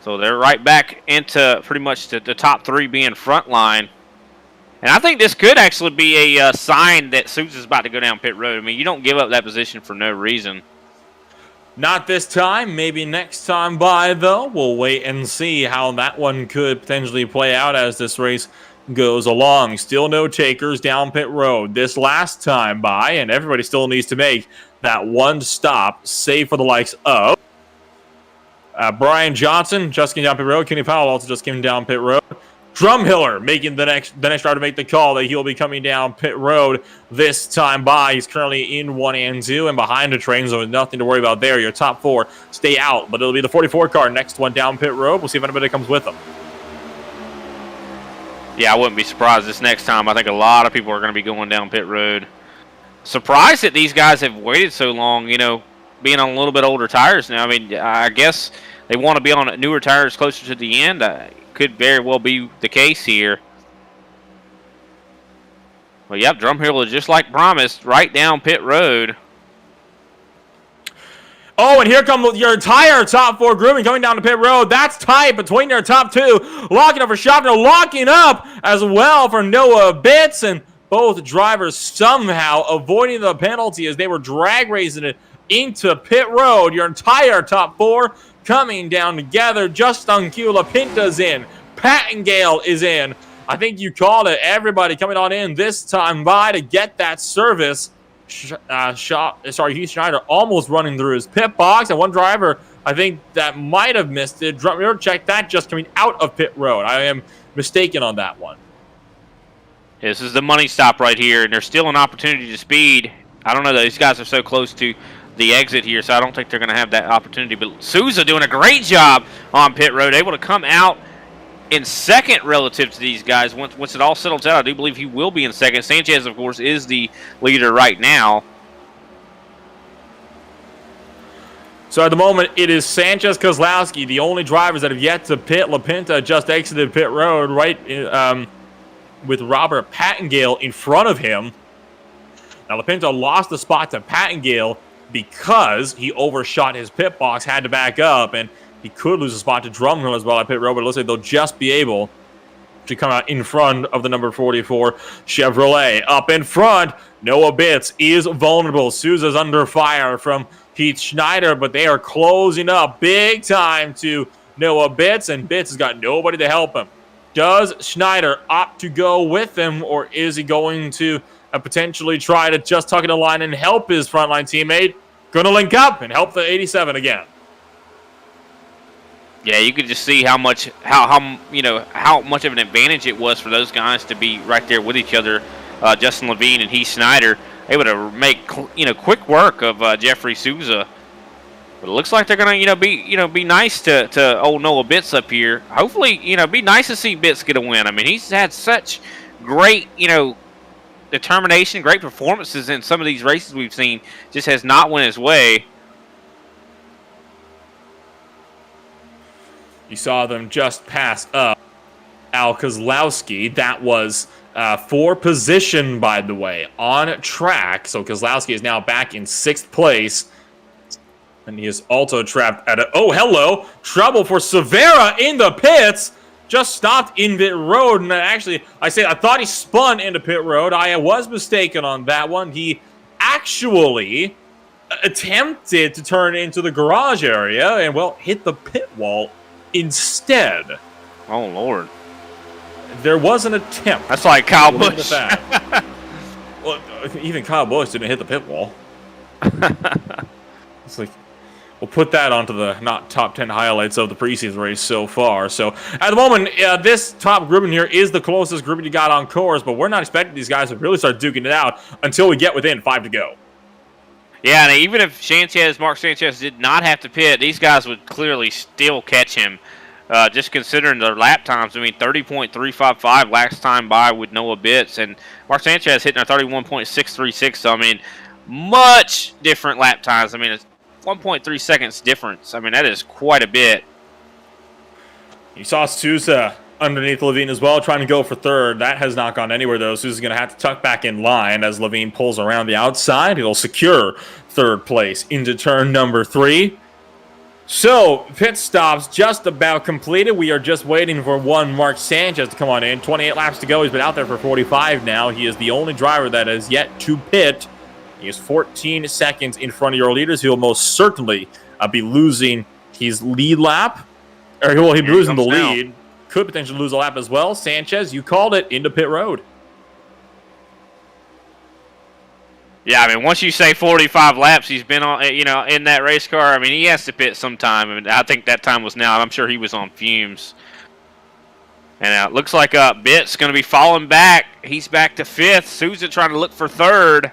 So they're right back into pretty much the top 3 being front line. And I think this could actually be a sign that Souza's about to go down pit road. I mean, you don't give up that position for no reason. Not this time. Maybe next time by, though. We'll wait and see how that one could potentially play out as this race goes along. Still no takers down pit road this last time by, and everybody still needs to make that one stop, save for the likes of Brian Johnson just came down pit road. Kenny Powell also just came down pit road. Drumheller making the next driver to make the call that he'll be coming down pit road this time by. He's currently in 1 and 2 and behind the train, so nothing to worry about there. Your top 4 stay out, but it'll be the 44 car next one down pit road. We'll see if anybody comes with them. Yeah, I wouldn't be surprised this next time. I think a lot of people are going to be going down pit road. Surprised that these guys have waited so long, you know, being on a little bit older tires now. I mean, I guess they want to be on newer tires closer to the end. Could very well be the case here. Well, yep, Drumheller, just like promised, right down pit road. Oh, and here come your entire top 4 grouping coming down to pit road. That's tight between their top 2. Locking up for Schaffner, locking up as well for Noah Betts, and both drivers somehow avoiding the penalty as they were drag racing it into pit road. Your entire top 4 coming down together. Just on cue, Lapinta's in. Pattengale is in. I think you called it. Everybody coming on in this time by to get that service. Heath Schneider almost running through his pit box. And one driver, I think, that might have missed it. Check that just coming out of pit road. I am mistaken on that one. This is the money stop right here, and there's still an opportunity to speed. I don't know, these guys are so close to the exit here, so I don't think they're going to have that opportunity. But Souza doing a great job on pit road, able to come out in 2nd relative to these guys. Once it all settles out, I do believe he will be in 2nd. Sanchez, of course, is the leader right now. So at the moment, it is Sanchez, Kozlowski, the only drivers that have yet to pit. LaPinta just exited pit road with Robert Pattengale in front of him. Now, LaPinta lost the spot to Pattengale because he overshot his pit box, had to back up, and he could lose a spot to Drumhill as well at pit road, but it looks like they'll just be able to come out in front of the number 44 Chevrolet. Up in front, Noah Bitts is vulnerable. Souza's under fire from Heath Schneider, but they are closing up big time to Noah Bitts, and Bitts has got nobody to help him. Does Schneider opt to go with him, or is he going to potentially try to just tuck in the line and help his frontline teammate? Gonna link up and help the 87 again. Yeah, you could just see how much of an advantage it was for those guys to be right there with each other. Justin Levine and Heath Schneider able to make quick work of Jeffrey Souza. But it looks like they're gonna be nice to old Noah Bitts up here. Hopefully, be nice to see Bitts get a win. I mean, he's had such great determination, great performances in some of these races we've seen. Just has not went his way. You saw them just pass up Al Kozlowski. That was for position, by the way, on track. So Kozlowski is now back in 6th place. And he is also trapped at trouble for Severa in the pits. Just stopped in pit road. And actually, I thought he spun into pit road. I was mistaken on that one. He actually attempted to turn into the garage area and, well, hit the pit wall instead. Oh, Lord. There was an attempt. That's like Kyle Busch. Well, even Kyle Busch didn't hit the pit wall. It's like, we'll put that onto the not top 10 highlights of the preseason race so far. So at the moment, this top grouping here is the closest grouping you got on course, but we're not expecting these guys to really start duking it out until we get within 5 to go. Yeah, and even if Mark Sanchez did not have to pit, these guys would clearly still catch him. Just considering their lap times, I mean, 30.355 last time by with Noah Bitts, and Mark Sanchez hitting a 31.636. So I mean, much different lap times. I mean, it's 1.3 seconds difference. I mean, that is quite a bit. You saw Souza underneath Levine as well, trying to go for third. That has not gone anywhere, though. Souza's going to have to tuck back in line as Levine pulls around the outside. He'll secure third place into turn number 3. So, pit stops just about completed. We are just waiting for one Mark Sanchez to come on in. 28 laps to go. He's been out there for 45 now. He is the only driver that has yet to pit. He is 14 seconds in front of your leaders. He will most certainly be losing his lead lap. Or, well, he'll be losing the lead. Could potentially lose a lap as well. Sanchez, you called it, into pit road. Yeah, I mean, once you say 45 laps, he's been on, in that race car. I mean, he has to pit sometime. I mean, I think that time was now. I'm sure he was on fumes. And it looks like Bitts going to be falling back. He's back to 5th. Souza trying to look for 3rd.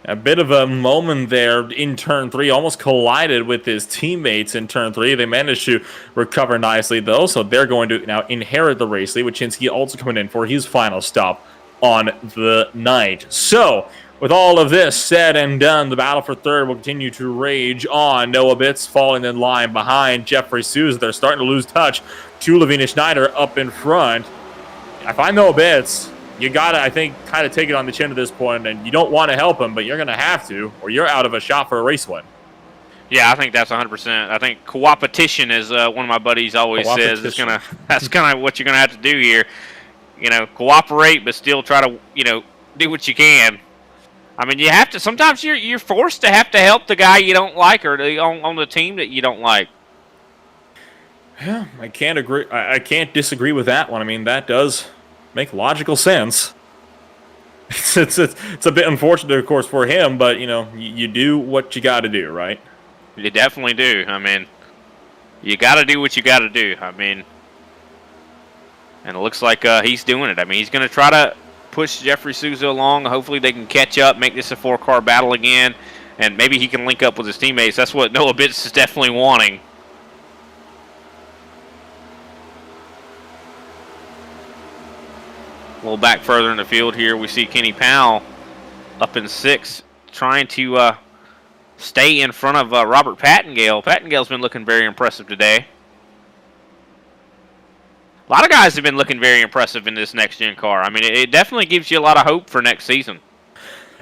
A bit of a moment there in turn 3, almost collided with his teammates in turn 3. They managed to recover nicely, though, so they're going to now inherit the race lead, with Chinsky also coming in for his final stop on the night. So, with all of this said and done, the battle for third will continue to rage on. Noah Bitts falling in line behind Jeffrey Souza. They're starting to lose touch to Levine Schneider up in front. If I'm Noah Bitts, you gotta, I think, kind of take it on the chin at this point, and you don't want to help him, but you're gonna have to, or you're out of a shot for a race win. Yeah, I think that's 100%. I think coopetition, as one of my buddies always says, that's kind of what you're gonna have to do here. Cooperate, but still try to, do what you can. I mean, you have to. Sometimes you're forced to have to help the guy you don't like, or on the team that you don't like. Yeah, I can't agree. I can't disagree with that one. I mean, that does make logical sense. It's a bit unfortunate, of course, for him, but you do what you got to do, right? You definitely do. I mean, you got to do what you got to do. I mean, and it looks like he's doing it. I mean, he's going to try to push Jeffrey Souza along. Hopefully, they can catch up, make this a 4-car battle again, and maybe he can link up with his teammates. That's what Noah Bitts is definitely wanting. A little back further in the field here, we see Kenny Powell up in 6th, trying to stay in front of Robert Pattengale. Pattengale's been looking very impressive today. A lot of guys have been looking very impressive in this next-gen car. I mean, it definitely gives you a lot of hope for next season.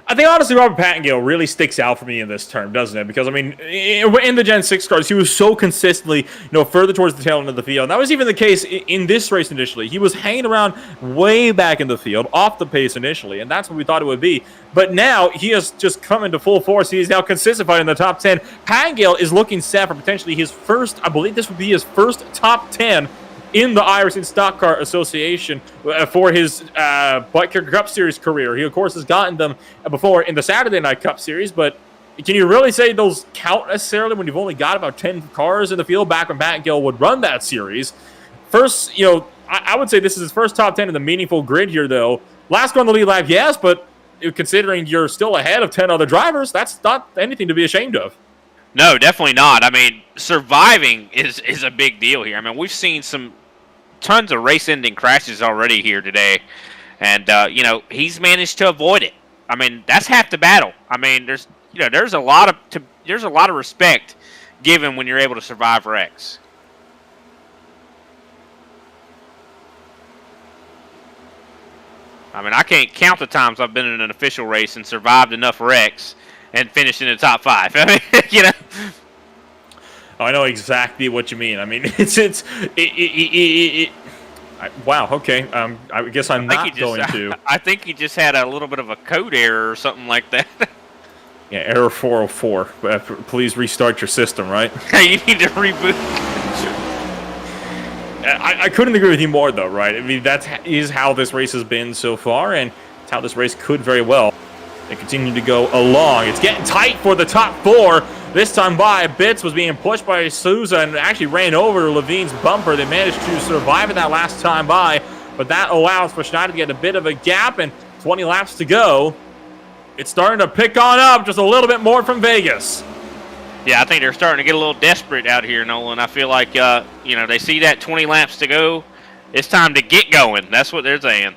I think, honestly, Robert Pattengale really sticks out for me in this term, doesn't it? Because, I mean, in the Gen 6 cars, he was so consistently, further towards the tail end of the field. And that was even the case in this race initially. He was hanging around way back in the field, off the pace initially, and that's what we thought it would be. But now, he has just come into full force. He is now consistent in the top 10. Pattengale is looking set for potentially his first, I believe this would be his first top 10 in the Irish Stock Car Association for his ButtKicker Cup Series career. He, of course, has gotten them before in the Saturday Night Cup Series, but can you really say those count necessarily when you've only got about 10 cars in the field back when Pattengale would run that series? First, I would say this is his first top 10 in the meaningful grid here, though. Last one on the lead lap, yes, but considering you're still ahead of 10 other drivers, that's not anything to be ashamed of. No, definitely not. I mean, surviving is a big deal here. I mean, we've seen some tons of race-ending crashes already here today, and he's managed to avoid it. I mean, that's half the battle. I mean, there's a lot of respect given when you're able to survive wrecks. I mean, I can't count the times I've been in an official race and survived enough wrecks and finished in the top 5. I mean, Oh, I know exactly what you mean. I mean, wow. Okay. I guess I'm not going to. I think he just had a little bit of a code error or something like that. Yeah, error 404. Please restart your system, right? You need to reboot. I couldn't agree with you more, though, right? I mean, that is how this race has been so far, and it's how this race could very well continue to go along. It's getting tight for the top 4. This time by, Bitts was being pushed by Souza and actually ran over Levine's bumper. They managed to survive it that last time by, but that allows for Schneider to get a bit of a gap, and 20 laps to go. It's starting to pick on up just a little bit more from Vegas. Yeah, I think they're starting to get a little desperate out here, Nolan. I feel like, they see that 20 laps to go. It's time to get going. That's what they're saying.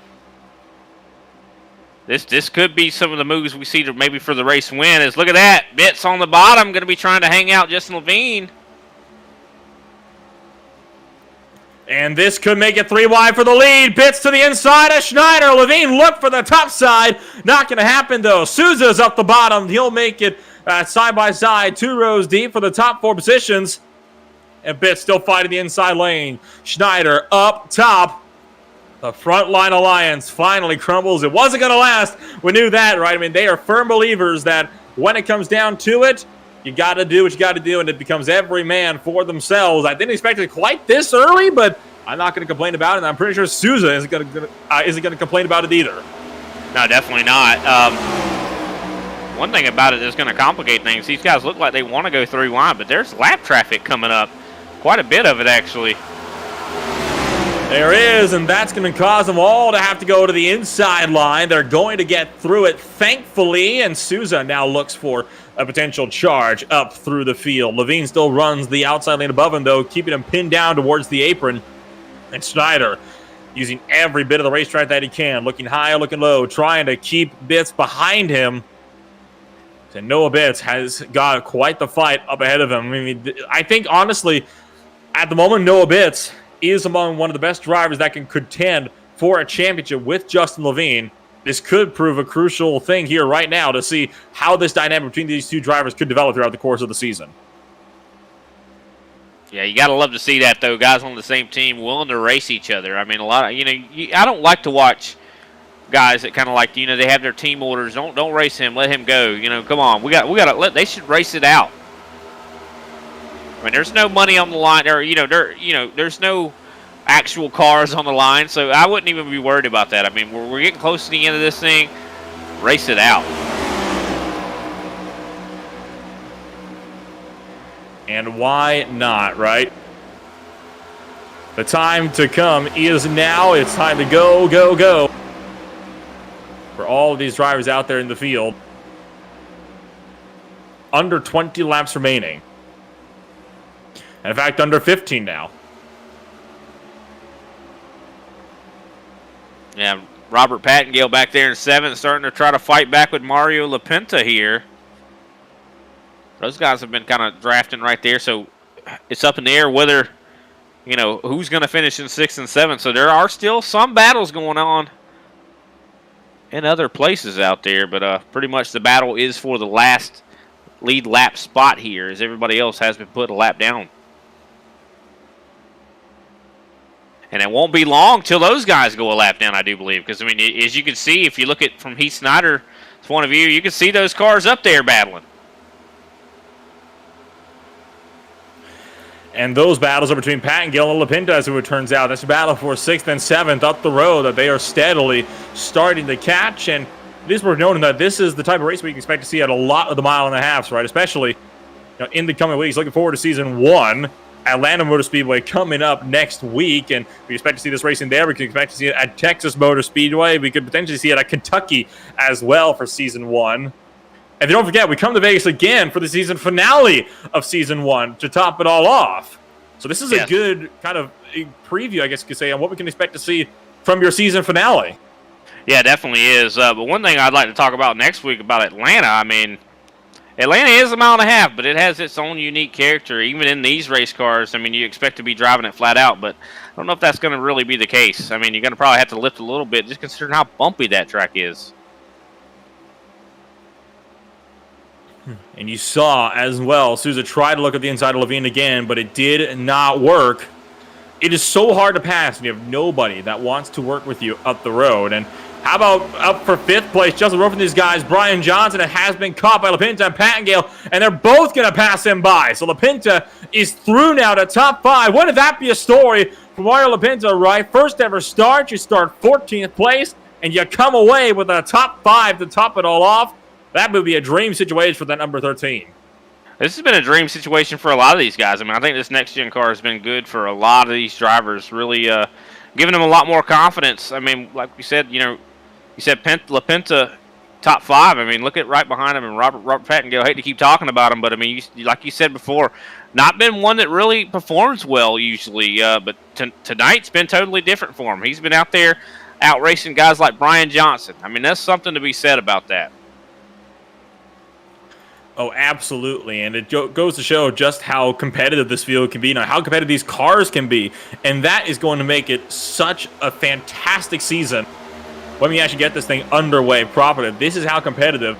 This could be some of the moves we see to maybe for the race win. Is look at that. Bitts on the bottom, going to be trying to hang out Justin Levine. And this could make it 3 wide for the lead. Bitts to the inside of Schneider. Levine look for the top side. Not going to happen, though. Souza's up the bottom. He'll make it side by side, 2 rows deep for the top 4 positions. And Bitts still fighting the inside lane. Schneider up top. The Frontline Alliance finally crumbles. It wasn't going to last. We knew that, right? I mean, they are firm believers that when it comes down to it, you got to do what you got to do, and it becomes every man for themselves. I didn't expect it quite this early, but I'm not going to complain about it, and I'm pretty sure Souza isn't going to complain about it either. No, definitely not. One thing about it that's going to complicate things, these guys look like they want to go 3 wide, but there's lap traffic coming up. Quite a bit of it, actually. There is, and that's going to cause them all to have to go to the inside line. They're going to get through it, thankfully, and Souza now looks for a potential charge up through the field. Levine still runs the outside lane above him, though, keeping him pinned down towards the apron. And Schneider using every bit of the racetrack that he can, looking high, looking low, trying to keep Bitts behind him. And Noah Bitts has got quite the fight up ahead of him. I mean, I think, honestly, at the moment, Noah Bitts is among one of the best drivers that can contend for a championship with Justin Levine. This could prove a crucial thing here right now to see how this dynamic between these 2 drivers could develop throughout the course of the season. Yeah, you got to love to see that, though. Guys on the same team willing to race each other. I mean, a lot of, I don't like to watch guys that kind of like, they have their team orders. Don't race him. Let him go. Come on. We got to they should race it out. I mean, there's no money on the line, or there's no actual cars on the line, so I wouldn't even be worried about that. I mean, we're getting close to the end of this thing. Race it out. And why not, right? The time to come is now. It's time to go, go, go for all of these drivers out there in the field. Under 20 laps remaining. In fact, under 15 now. Yeah, Robert Pattengale back there in 7th, starting to try to fight back with Mario LaPinta here. Those guys have been kind of drafting right there, so it's up in the air whether, who's going to finish in 6th and 7th. So there are still some battles going on in other places out there, but pretty much the battle is for the last lead lap spot here, as everybody else has been put a lap down. And it won't be long till those guys go a lap down, I do believe. Because, I mean, as you can see, if you look at from Heath Snyder's point of view, you can see those cars up there battling. And those battles are between Pattingill and LaPinta, as it turns out. That's a battle for 6th and 7th up the road that they are steadily starting to catch. And it is worth noting that this is the type of race we can expect to see at a lot of the mile-and-a-halves, right? Especially in the coming weeks. Looking forward to Season 1. Atlanta Motor Speedway coming up next week, and we expect to see this racing there. We can expect to see it at Texas Motor Speedway. We could potentially see it at Kentucky as well for Season 1. And don't forget, we come to Vegas again for the season finale of Season 1 to top it all off. So this is a good kind of preview, I guess you could say, on what we can expect to see from your season finale. Yeah, it definitely is. But one thing I'd like to talk about next week about Atlanta, I mean, Atlanta is a mile-and-a-half, but it has its own unique character. Even in these race cars, I mean, you expect to be driving it flat out, but I don't know if that's going to really be the case. I mean, you're going to probably have to lift a little bit, just considering how bumpy that track is. And you saw as well, Souza tried to look at the inside of Levine again, but it did not work. It is so hard to pass when you have nobody that wants to work with you up the road. And how about up for 5th place, just over from these guys, Brian Johnson, has been caught by LaPinta and Pattingill, and they're both going to pass him by. So LaPinta is through now to top 5. Wouldn't that be a story for Mario LaPinta, right? First ever start, you start 14th place, and you come away with a top 5 to top it all off. That would be a dream situation for that number 13. This has been a dream situation for a lot of these guys. I mean, I think this next-gen car has been good for a lot of these drivers, really giving them a lot more confidence. I mean, like we said, you said LaPinta top 5. I mean, look at right behind him and Robert Pattingill. I hate to keep talking about him, but I mean, like you said before, not been one that really performs well usually. But tonight's been totally different for him. He's been out there out racing guys like Brian Johnson. I mean, that's something to be said about that. Oh, absolutely. And it goes to show just how competitive this field can be, how competitive these cars can be. And that is going to make it such a fantastic season when we actually get this thing underway properly. This is how competitive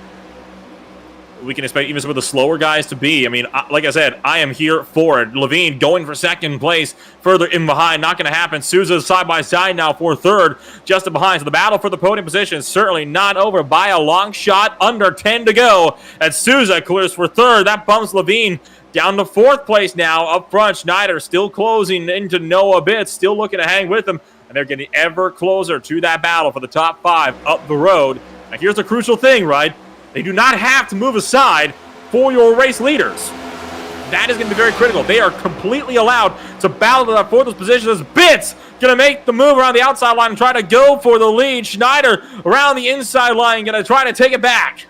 we can expect even some of the slower guys to be. I mean, like I said, I am here for it. Levine going for 2nd place, further in behind. Not going to happen. Souza's side-by-side now for 3rd, just behind. So the battle for the podium position is certainly not over by a long shot. Under 10 to go. As Souza clears for 3rd. That bumps Levine down to 4th place now. Up front, Schneider still closing into Noah Bitts, still looking to hang with him. And they're getting ever closer to that battle for the top 5 up the road. Now, here's the crucial thing, right? They do not have to move aside for your race leaders. That is going to be very critical. They are completely allowed to battle for those positions. Bitts going to make the move around the outside line and try to go for the lead. Schneider around the inside line going to try to take it back.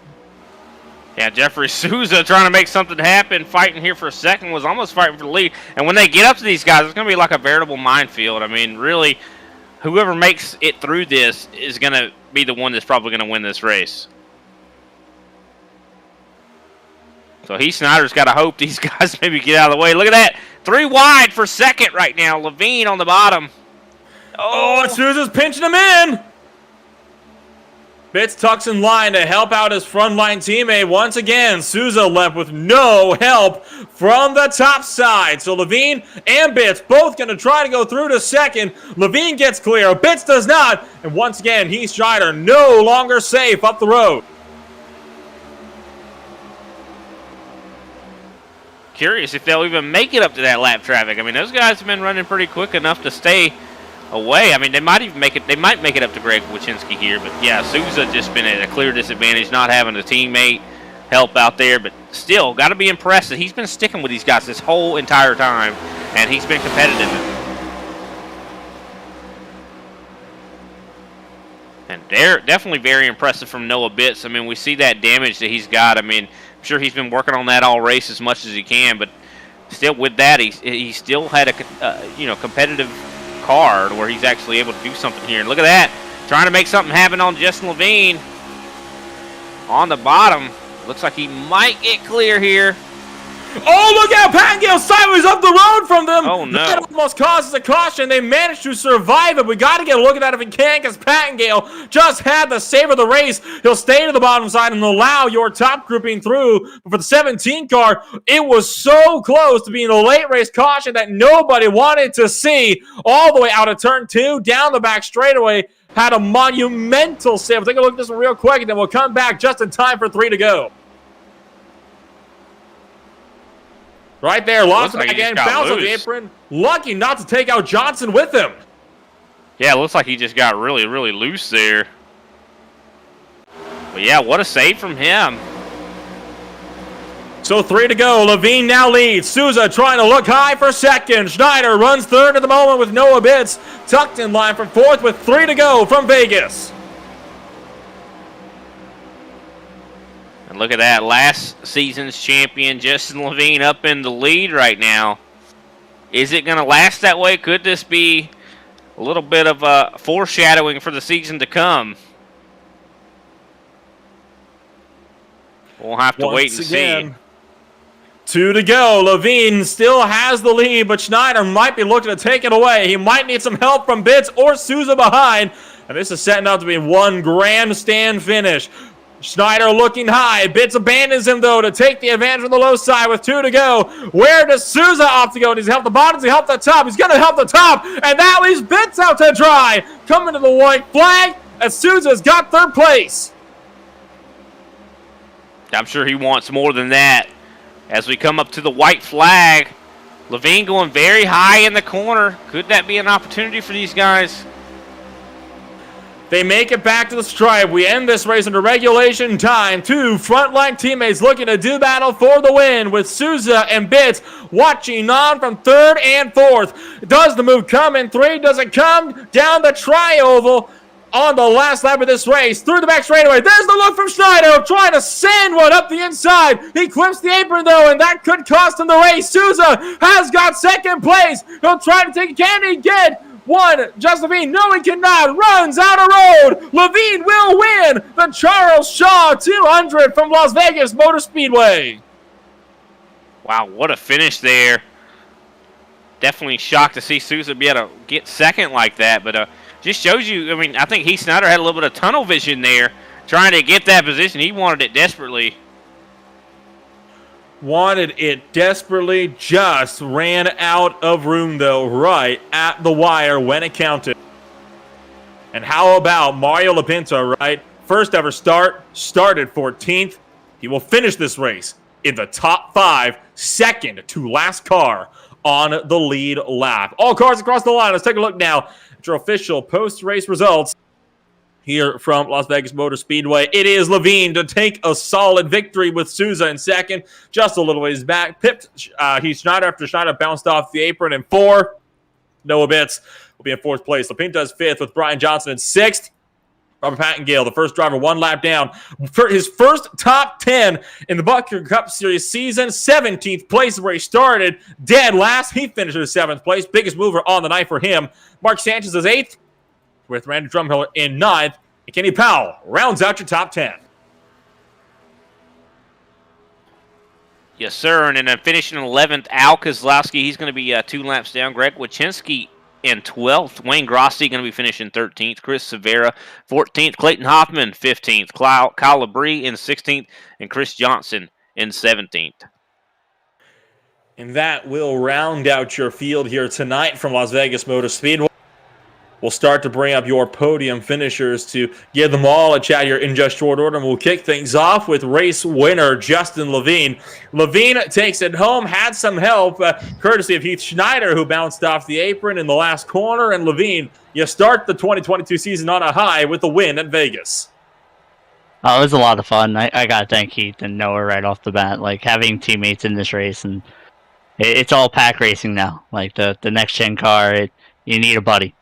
Yeah, Jeffrey Souza trying to make something happen, fighting here for a second, was almost fighting for the lead. And when they get up to these guys, it's going to be like a veritable minefield. I mean, really, whoever makes it through this is going to be the one that's probably going to win this race. So Heath Snyder's got to hope these guys maybe get out of the way. Look at that. 3 wide for 2nd right now. Levine on the bottom. Oh, and Souza's pinching him in. Bitts tucks in line to help out his frontline teammate. Once again, Souza left with no help from the top side. So Levine and Bitts both going to try to go through to 2nd. Levine gets clear. Bitts does not. And once again, Heath Snyder no longer safe up the road. Curious if they'll even make it up to that lap traffic. I mean, those guys have been running pretty quick enough to stay away. I mean, they might even make it. They might make it up to Greg Wachinski here, but yeah, Souza just been at a clear disadvantage, not having a teammate help out there. But still, got to be impressed that he's been sticking with these guys this whole entire time, and he's been competitive. And they're definitely very impressive from Noah Bitts. I mean, we see that damage that he's got. I mean, I'm sure he's been working on that all race as much as he can, but still with that, he still had a competitive car where he's actually able to do something here. And look at that, trying to make something happen on Justin Levine on the bottom. Looks like he might get clear here. Oh, look out! Pattingale sideways up the road from them. Oh, no. That almost causes a caution. They managed to survive it. We got to get a look at that if we can, because Pattingale just had the save of the race. He'll stay to the bottom side and allow your top grouping through. But for the 17 car, it was so close to being a late race caution that nobody wanted to see. All the way out of turn 2, down the back straightaway. Had a monumental save. We'll take a look at this one real quick, and then we'll come back just in time for 3 to go. Right there, lost Looks like it he again, just got bounce on the loose. apron. Lucky not to take out Johnson with him. Yeah, it looks like he just got really, really loose there. But yeah, what a save from him. So 3 to go. Levine now leads. Souza trying to look high for second. Schneider runs third at the moment with Noah Bitts. Tucked in line for fourth with 3 to go from Vegas. And look at that, last season's champion, Justin Levine, up in the lead right now. Is it going to last that way? Could this be a little bit of foreshadowing for the season to come? We'll have to wait and see. 2 to go. Levine still has the lead, but Schneider might be looking to take it away. He might need some help from Bitts or Souza behind. And this is setting up to be one grandstand finish. Schneider looking high. Bitts abandons him, though, to take the advantage on the low side with 2 to go. Where does Souza opt to go? Does he help the bottom? Does he help the top? He's going to help the top, and that leaves Bitts out to dry. Coming to the white flag, as Souza's got third place. I'm sure he wants more than that. As we come up to the white flag, Levine going very high in the corner. Could that be an opportunity for these guys? They make it back to the stripe. We end this race under regulation time. 2 frontline teammates looking to do battle for the win, with Souza and Bitts watching on from 3rd and 4th. Does the move come in 3? Does it come down the tri-oval on the last lap of this race? Through the back straightaway. There's the look from Schneider, trying to send one up the inside. He clips the apron, though, and that could cost him the race. Souza has got second place. He'll try to take it. Can he get one? Just Levine. No, he cannot. Runs out of road. Levine will win the Charles Shaw 200 from Las Vegas Motor Speedway. Wow, what a finish there. Definitely shocked to see Souza be able to get second like that, but just shows you, I mean, I think Heath Snyder had a little bit of tunnel vision there, trying to get that position. He wanted it desperately. Wanted it desperately, just ran out of room, though, right at the wire when it counted. And how about Mario Lapinta, right? First ever start, started 14th. He will finish this race in the top 5, second to last car on the lead lap. All cars across the line. Let's take a look now at your official post-race results here from Las Vegas Motor Speedway. It is Levine to take a solid victory with Souza in second, just a little ways back. Pipped Heath Schneider after Schneider bounced off the apron in 4. Noah Bitts will be in 4th place. Lapinta's 5th with Brian Johnson in 6th. Robert Pattingale, the first driver, 1 lap down. For his first top 10 in the ButtKicker Cup Series season, 17th place where he started. Dead last, he finished in 7th place. Biggest mover on the night for him. Mark Sanchez is 8th, with Randy Drumheller in 9th. And Kenny Powell rounds out your top 10. Yes, sir. And then finishing 11th, Al Kozlowski. He's going to be 2 laps down. Greg Wachinski in 12th. Wayne Grossi going to be finishing 13th. Chris Severa, 14th. Clayton Hoffman, 15th. Kyle Labrie in 16th. And Chris Johnson in 17th. And that will round out your field here tonight from Las Vegas Motor Speedway. We'll start to bring up your podium finishers to give them all a chat here in just short order. And we'll kick things off with race winner Justin Levine. Levine takes it home, had some help, courtesy of Heath Schneider, who bounced off the apron in the last corner. And Levine, you start the 2022 season on a high with a win at Vegas. Oh, it was a lot of fun. I got to thank Heath and Noah right off the bat. Like, having teammates in this race, and it's all pack racing now. Like, the next-gen car, you need a buddy.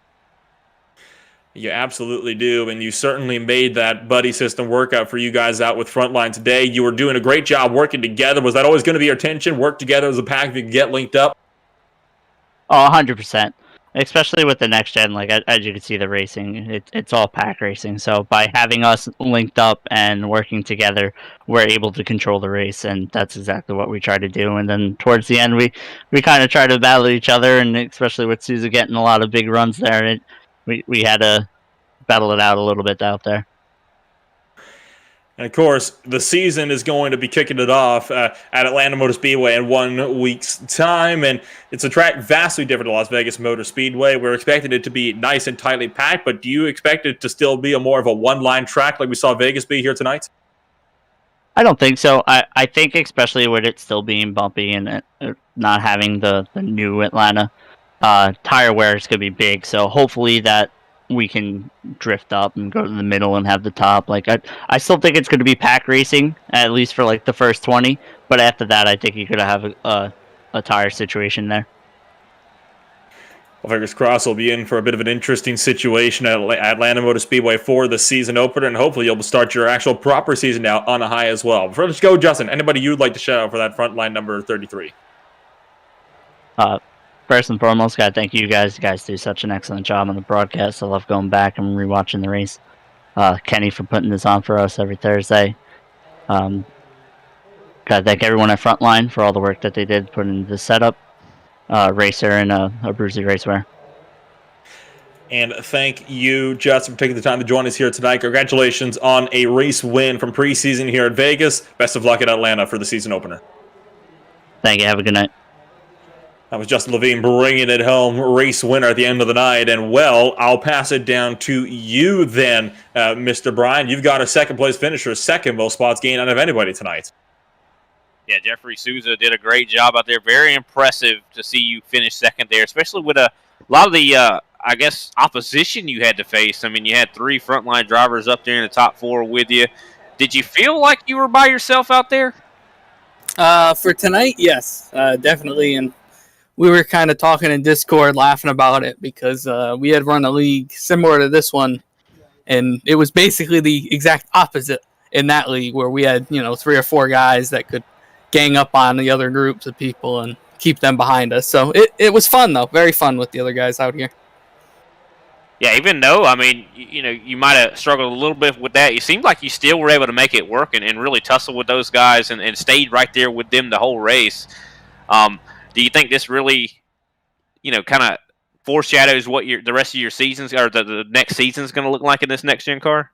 You absolutely do, and you certainly made that buddy system work out for you guys out with Frontline today. You were doing a great job working together. Was that always going to be your intention, work together as a pack if you could get linked up? Oh, 100%. especially with the next gen, like as you can see, the racing, it's all pack racing. So by having us linked up and working together, we're able to control the race, and that's exactly what we try to do. And then towards the end, we kind of try to battle each other, and especially with Souza getting a lot of big runs there, we had to battle it out a little bit out there. And of course, the season is going to be kicking it off at Atlanta Motor Speedway in 1 week's time. And it's a track vastly different to Las Vegas Motor Speedway. We're expecting it to be nice and tightly packed, but do you expect it to still be more of a one-line track like we saw Vegas be here tonight? I don't think so. I think especially with it still being bumpy and not having the new Atlanta, tire wear is going to be big. So hopefully that we can drift up and go to the middle and have the top. Like I still think it's going to be pack racing, at least for like the first 20. But after that, I think you're going to have a tire situation there. Well, fingers crossed we'll be in for a bit of an interesting situation at Atlanta Motor Speedway for the season opener, and hopefully you'll start your actual proper season out on a high as well. Before let's go, Justin, anybody you'd like to shout out for that front line number 33? First and foremost, gotta thank you guys. You guys do such an excellent job on the broadcast. I love going back and rewatching the race. Kenny for putting this on for us every Thursday. Gotta thank everyone at Frontline for all the work that they did put into the setup. Racer and a Brucey Racewear. And thank you, Justin, for taking the time to join us here tonight. Congratulations on a race win from preseason here at Vegas. Best of luck at Atlanta for the season opener. Thank you. Have a good night. That was Justin Levine bringing it home, race winner at the end of the night. And, well, I'll pass it down to you then, Mr. Bryan. You've got a second-place finisher, second most spots gained out of anybody tonight. Yeah, Jeffrey Souza did a great job out there. Very impressive to see you finish second there, especially with a lot of the, I guess, opposition you had to face. I mean, you had 3 frontline drivers up there in the top 4 with you. Did you feel like you were by yourself out there? For tonight, yes, definitely. And we were kind of talking in Discord, laughing about it because we had run a league similar to this one, and it was basically the exact opposite in that league where we had 3 or 4 guys that could gang up on the other groups of people and keep them behind us. So it was fun, though. Very fun with the other guys out here. Yeah, even though, I mean, you might have struggled a little bit with that, you seemed like you still were able to make it work and really tussle with those guys and stayed right there with them the whole race. Do you think this really, kind of foreshadows what the rest of your seasons or the next season is going to look like in this next-gen car?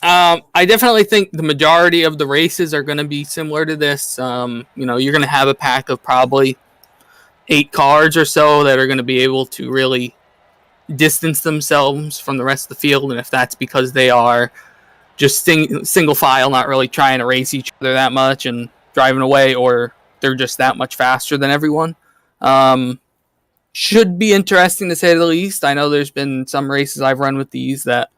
I definitely think the majority of the races are going to be similar to this. You're going to have a pack of probably 8 cars or so that are going to be able to really distance themselves from the rest of the field. And if that's because they are just single file, not really trying to race each other that much and driving away, or they're just that much faster than everyone. Should be interesting to say the least. I know there's been some races I've run with these that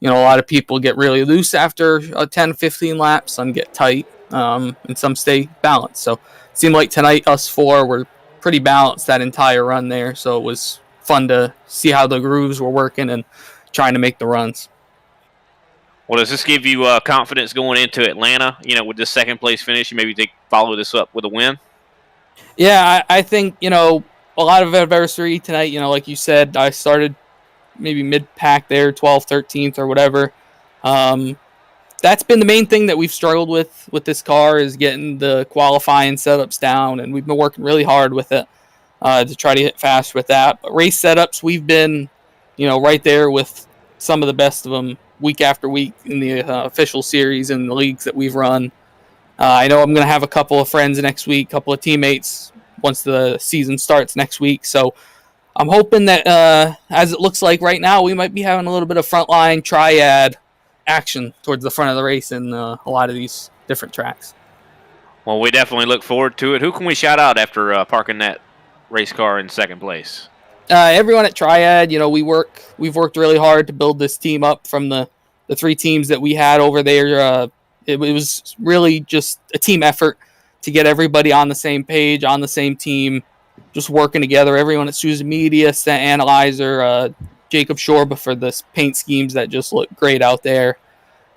a lot of people get really loose after 10, 15 laps. Some get tight, and some stay balanced. So it seemed like tonight us 4 were pretty balanced that entire run there. So it was fun to see how the grooves were working and trying to make the runs. Well, does this give you confidence going into Atlanta, with this second place finish? You maybe follow this up with a win? Yeah, I think, a lot of adversity tonight. Like you said, I started maybe mid-pack there, 12th, 13th, or whatever. That's been the main thing that we've struggled with this car, is getting the qualifying setups down, and we've been working really hard with it to try to hit fast with that. But race setups, we've been, right there with some of the best of them week after week in the official series and the leagues that we've run. I know I'm going to have a couple of friends next week, a couple of teammates once the season starts next week. So I'm hoping that, as it looks like right now, we might be having a little bit of frontline triad action towards the front of the race in a lot of these different tracks. Well, we definitely look forward to it. Who can we shout out after parking that race car in second place? Everyone at Triad. We've worked really hard to build this team up from the 3 teams that we had over there. It was really just a team effort to get everybody on the same page, on the same team, just working together. Everyone at Souza Media, Scent Analyzer, Jacob Shorba for the paint schemes that just look great out there.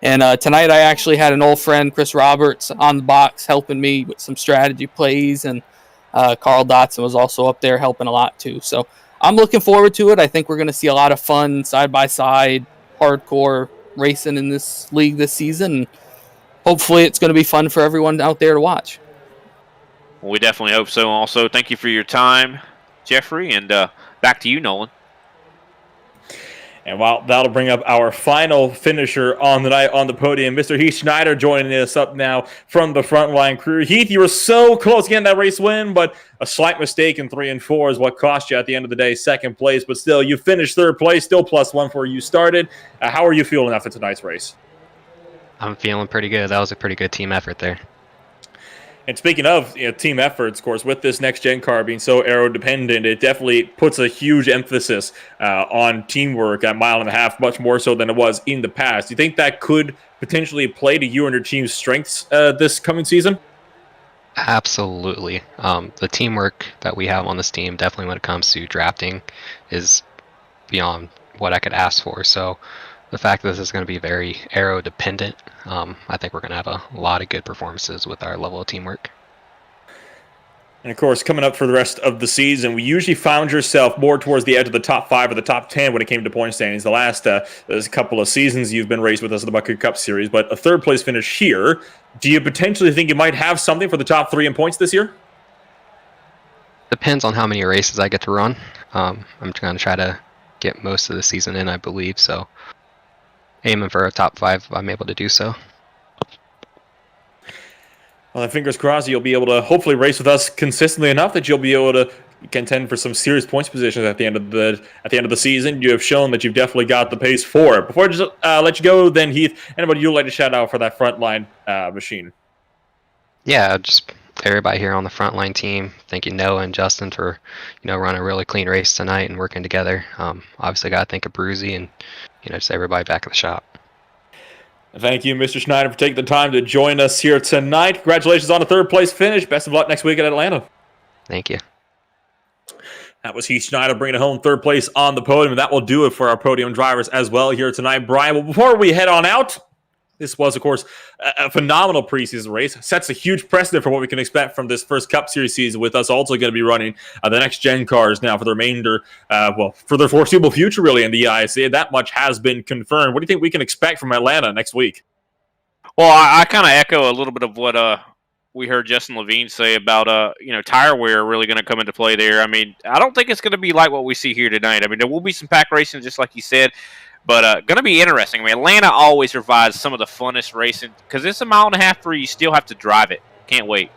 And tonight I actually had an old friend, Chris Roberts, on the box helping me with some strategy plays, and Carl Dotson was also up there helping a lot too. So I'm looking forward to it. I think we're going to see a lot of fun side-by-side hardcore racing in this league this season. Hopefully it's going to be fun for everyone out there to watch. Well, we definitely hope so. Also, thank you for your time, Jeffrey, and back to you, Nolan. And while that'll bring up our final finisher on the night on the podium, Mr. Heath Schneider joining us up now from the frontline crew. Heath, you were so close to getting that race win, but a slight mistake in 3 and 4 is what cost you at the end of the day second place. But still, you finished third place, still +1 for where you started. How are you feeling after tonight's race? I'm feeling pretty good. That was a pretty good team effort there. And speaking of team efforts, of course, with this next-gen car being so aero-dependent, it definitely puts a huge emphasis on teamwork at 1.5 miles, much more so than it was in the past. Do you think that could potentially play to you and your team's strengths this coming season? Absolutely. The teamwork that we have on this team, definitely when it comes to drafting, is beyond what I could ask for. So the fact that this is going to be very aero-dependent, I think we're going to have a lot of good performances with our level of teamwork. And of course, coming up for the rest of the season, we usually found yourself more towards the edge of the top 5 or the top 10 when it came to point standings. The last couple of seasons you've been raced with us in the ButtKicker Cup Series, but a third place finish here. Do you potentially think you might have something for the top 3 in points this year? Depends on how many races I get to run. I'm going to try to get most of the season in, I believe, so aiming for a top 5 if I'm able to do so. Well, fingers crossed you'll be able to hopefully race with us consistently enough that you'll be able to contend for some serious points positions at the end of the season. You have shown that you've definitely got the pace for it. Before I just let you go, then Heath, anybody you'd like to shout out for that frontline machine? Yeah, just everybody here on the frontline team. Thank you, Noah and Justin, for running a really clean race tonight and working together. Obviously, got to thank of Bruzy and just everybody back at the shop. Thank you, Mr. Schneider, for taking the time to join us here tonight. Congratulations on a third place finish. Best of luck next week at Atlanta. Thank you. That was Heath Schneider bringing it home third place on the podium. And that will do it for our podium drivers as well here tonight. Brian, well, before we head on out, this was, of course, a phenomenal preseason race. Sets a huge precedent for what we can expect from this first Cup Series season, with us also going to be running the next-gen cars now for the remainder, for the foreseeable future, really, in the ISCA. That much has been confirmed. What do you think we can expect from Atlanta next week? Well, I kind of echo a little bit of what we heard Justin Levine say about, tire wear really going to come into play there. I mean, I don't think it's going to be like what we see here tonight. I mean, there will be some pack racing, just like you said. But going to be interesting. I mean, Atlanta always provides some of the funnest racing because it's a 1.5 miles where you still have to drive it. Can't wait.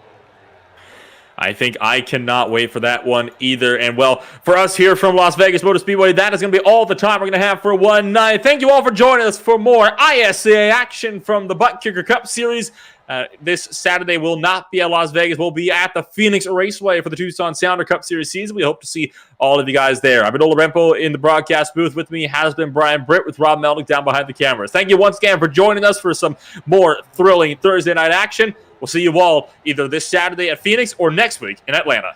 I think I cannot wait for that one either. And, well, for us here from Las Vegas Motor Speedway, that is going to be all the time we're going to have for one night. Thank you all for joining us for more ISCA action from the ButtKicker Cup Series. This Saturday will not be at Las Vegas. We'll be at the Phoenix Raceway for the Tucson Sounder Cup Series season. We hope to see all of you guys there. I've been Ola Rempo in the broadcast booth. With me has been Brian Britt with Rob Melnick down behind the cameras. Thank you once again for joining us for some more thrilling Thursday night action. We'll see you all either this Saturday at Phoenix or next week in Atlanta.